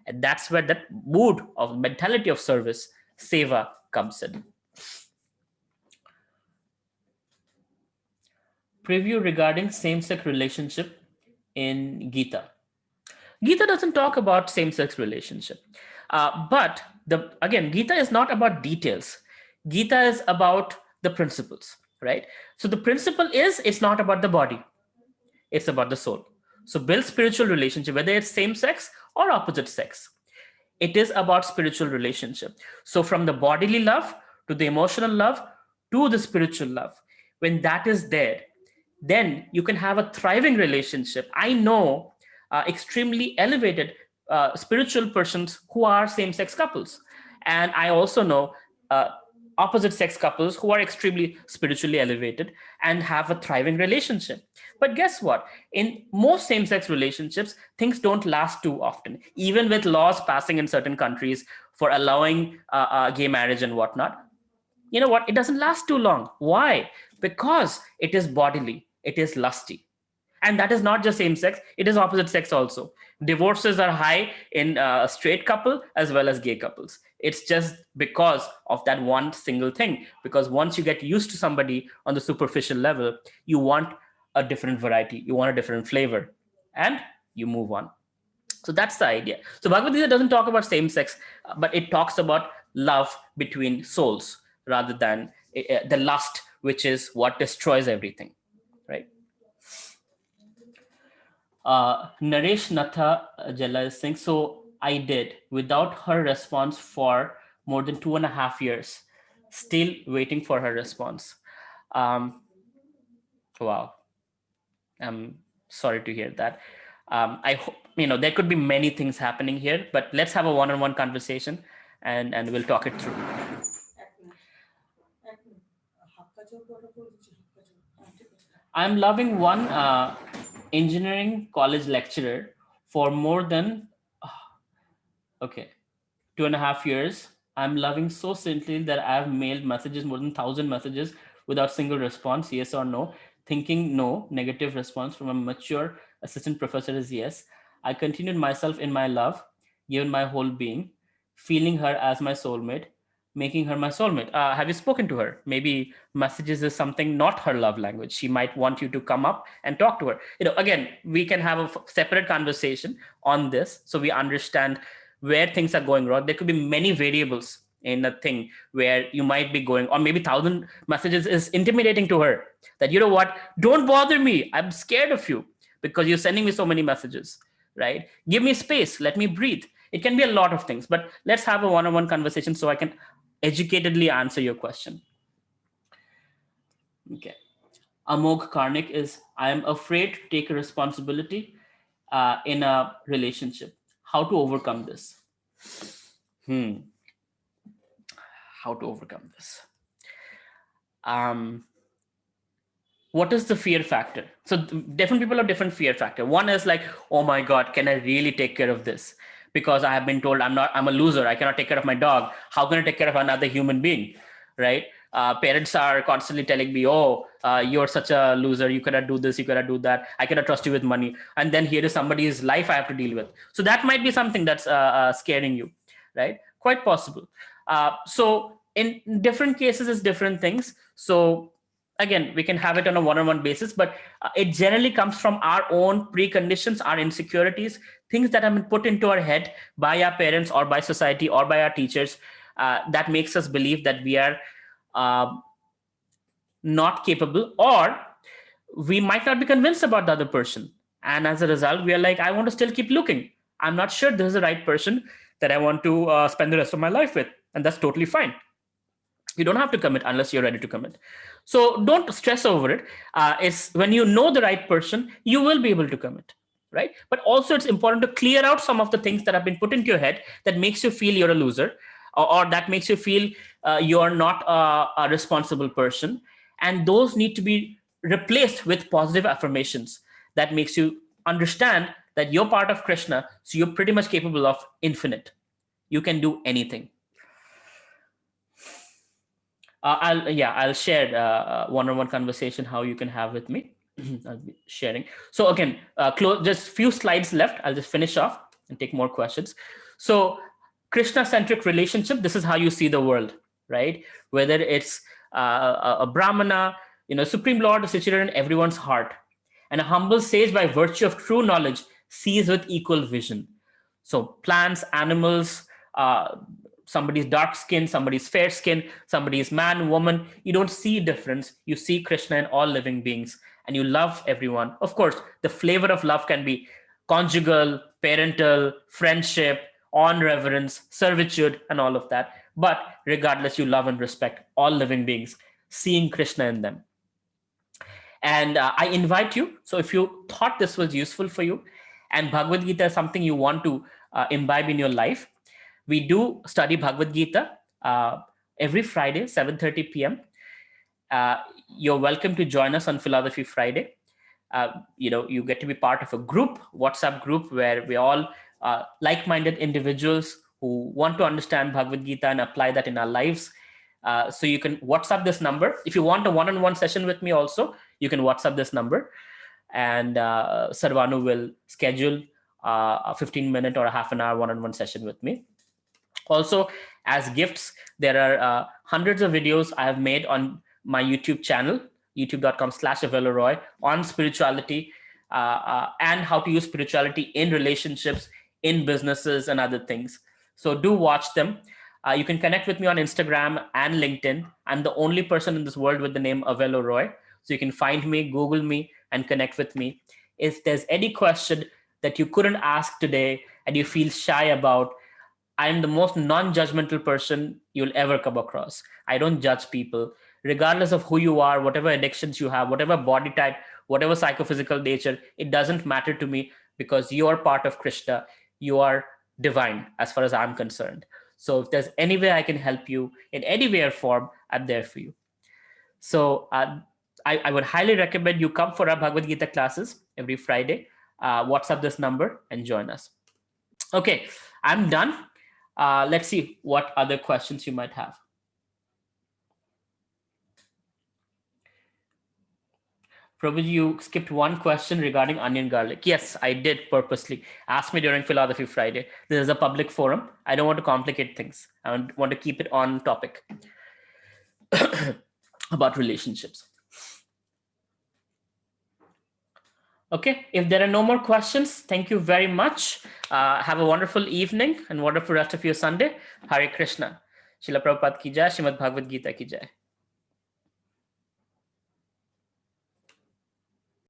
And that's where that mood of mentality of service, seva, comes in. Preview regarding same-sex relationship in Gita. Gita doesn't talk about same-sex relationship. But again, Gita is not about details. Gita is about the principles, right? So the principle is, it's not about the body. It's about the soul. So build spiritual relationship, whether it's same sex or opposite sex. It is about spiritual relationship. So from the bodily love to the emotional love to the spiritual love, when that is there, then you can have a thriving relationship. I know extremely elevated spiritual persons who are same-sex couples. And I also know opposite sex couples who are extremely spiritually elevated and have a thriving relationship. But guess what? In most same-sex relationships, things don't last too often, even with laws passing in certain countries for allowing gay marriage and whatnot. You know what? It doesn't last too long. Why? Because it is bodily, it is lusty. And that is not just same sex, it is opposite sex also. Divorces are high in straight couple as well as gay couples. It's just because of that one single thing. Because once you get used to somebody on the superficial level, you want a different variety, you want a different flavor, and you move on. So that's the idea. So Bhagavad Gita doesn't talk about same sex, but it talks about love between souls rather than the lust, which is what destroys everything, right? Naresh Natha Jala is saying, so I did without her response for more than 2.5 years, still waiting for her response. Wow. I'm sorry to hear that. I hope, there could be many things happening here, but let's have a one-on-one conversation and we'll talk it through. I'm loving one engineering college lecturer for more than, okay, 2.5 years. I'm loving so simply that I've mailed messages, more than 1,000 messages without single response, yes or no. Thinking no, negative response from a mature assistant professor is yes. I continued myself in my love, given my whole being, feeling her as my soulmate, making her my soulmate. Have you spoken to her? Maybe messages is something not her love language. She might want you to come up and talk to her. Again, we can have a separate conversation on this so we understand where things are going wrong. There could be many variables in a thing where you might be going, or maybe 1,000 messages is intimidating to her, that, you know what, don't bother me, I'm scared of you because you're sending me so many messages, right? Give me space, let me breathe. It can be a lot of things, but let's have a one-on-one conversation so I can educatedly answer your question. Okay. Amog Karnik is, I am afraid to take a responsibility in a relationship. How to overcome this? How to overcome this? What is the fear factor? So different people have different fear factor. One is like, oh my God, can I really take care of this? Because I have been told I'm a loser. I cannot take care of my dog. How can I take care of another human being, right? Parents are constantly telling me, oh, you're such a loser, you cannot do this, you cannot do that, I cannot trust you with money. And then here is somebody's life I have to deal with. So that might be something that's scaring you, right? Quite possible. So in different cases, it's different things. So again, we can have it on a one-on-one basis, but it generally comes from our own preconditions, our insecurities, things that have been put into our head by our parents or by society or by our teachers, that makes us believe that we are uh, not capable, or we might not be convinced about the other person. And as a result, we are like, I want to still keep looking. I'm not sure this is the right person that I want to spend the rest of my life with. And that's totally fine. You don't have to commit unless you're ready to commit. So don't stress over it. It's when you know the right person, you will be able to commit, right? But also it's important to clear out some of the things that have been put into your head that makes you feel you're a loser, or that makes you feel you're not a responsible person. And those need to be replaced with positive affirmations that makes you understand that you're part of Krishna, so you're pretty much capable of infinite. You can do anything. I'll share one-on-one conversation how you can have with me. I'll be sharing. So again, just few slides left. I'll just finish off and take more questions. So Krishna-centric relationship. This is how you see the world, right? Whether it's a Brahmana, Supreme Lord is situated in everyone's heart, and a humble sage, by virtue of true knowledge, sees with equal vision. So plants, animals, somebody's dark skin, somebody's fair skin, somebody's man, woman. You don't see difference. You see Krishna in all living beings, and you love everyone. Of course, the flavor of love can be conjugal, parental, friendship, on reverence, servitude, and all of that. But regardless, you love and respect all living beings, seeing Krishna in them. And I invite you. So if you thought this was useful for you, and Bhagavad Gita is something you want to imbibe in your life, we do study Bhagavad Gita every Friday, 7:30 p.m. You're welcome to join us on Philosophy Friday. You get to be part of a group, WhatsApp group, where we're all like-minded individuals who want to understand Bhagavad Gita and apply that in our lives. So you can WhatsApp this number. If you want a one-on-one session with me also, you can WhatsApp this number, and Sarvanu will schedule a 15-minute or a half an hour one-on-one session with me. Also, as gifts, there are hundreds of videos I have made on my YouTube channel, youtube.com/Avelo Roy, on spirituality and how to use spirituality in relationships, in businesses, and other things. So do watch them. You can connect with me on Instagram and LinkedIn. I'm the only person in this world with the name Avelo Roy. So you can find me, Google me, and connect with me. If there's any question that you couldn't ask today and you feel shy about, I'm the most non-judgmental person you'll ever come across. I don't judge people, regardless of who you are, whatever addictions you have, whatever body type, whatever psychophysical nature. It doesn't matter to me, because you are part of Krishna. You are divine as far as I'm concerned. So if there's any way I can help you in any way or form, I'm there for you. So I would highly recommend you come for our Bhagavad Gita classes every Friday. WhatsApp this number and join us. Okay, I'm done. Let's see what other questions you might have. Prabhuji, you skipped one question regarding onion garlic. Yes, I did purposely. Ask me during Philosophy Friday. This is a public forum. I don't want to complicate things. I want to keep it on topic about relationships. Okay, if there are no more questions, thank you very much. Have a wonderful evening and wonderful rest of your Sunday. Hare Krishna. Srila Prabhupada ki jai, Srimad Bhagavad Gita ki jai.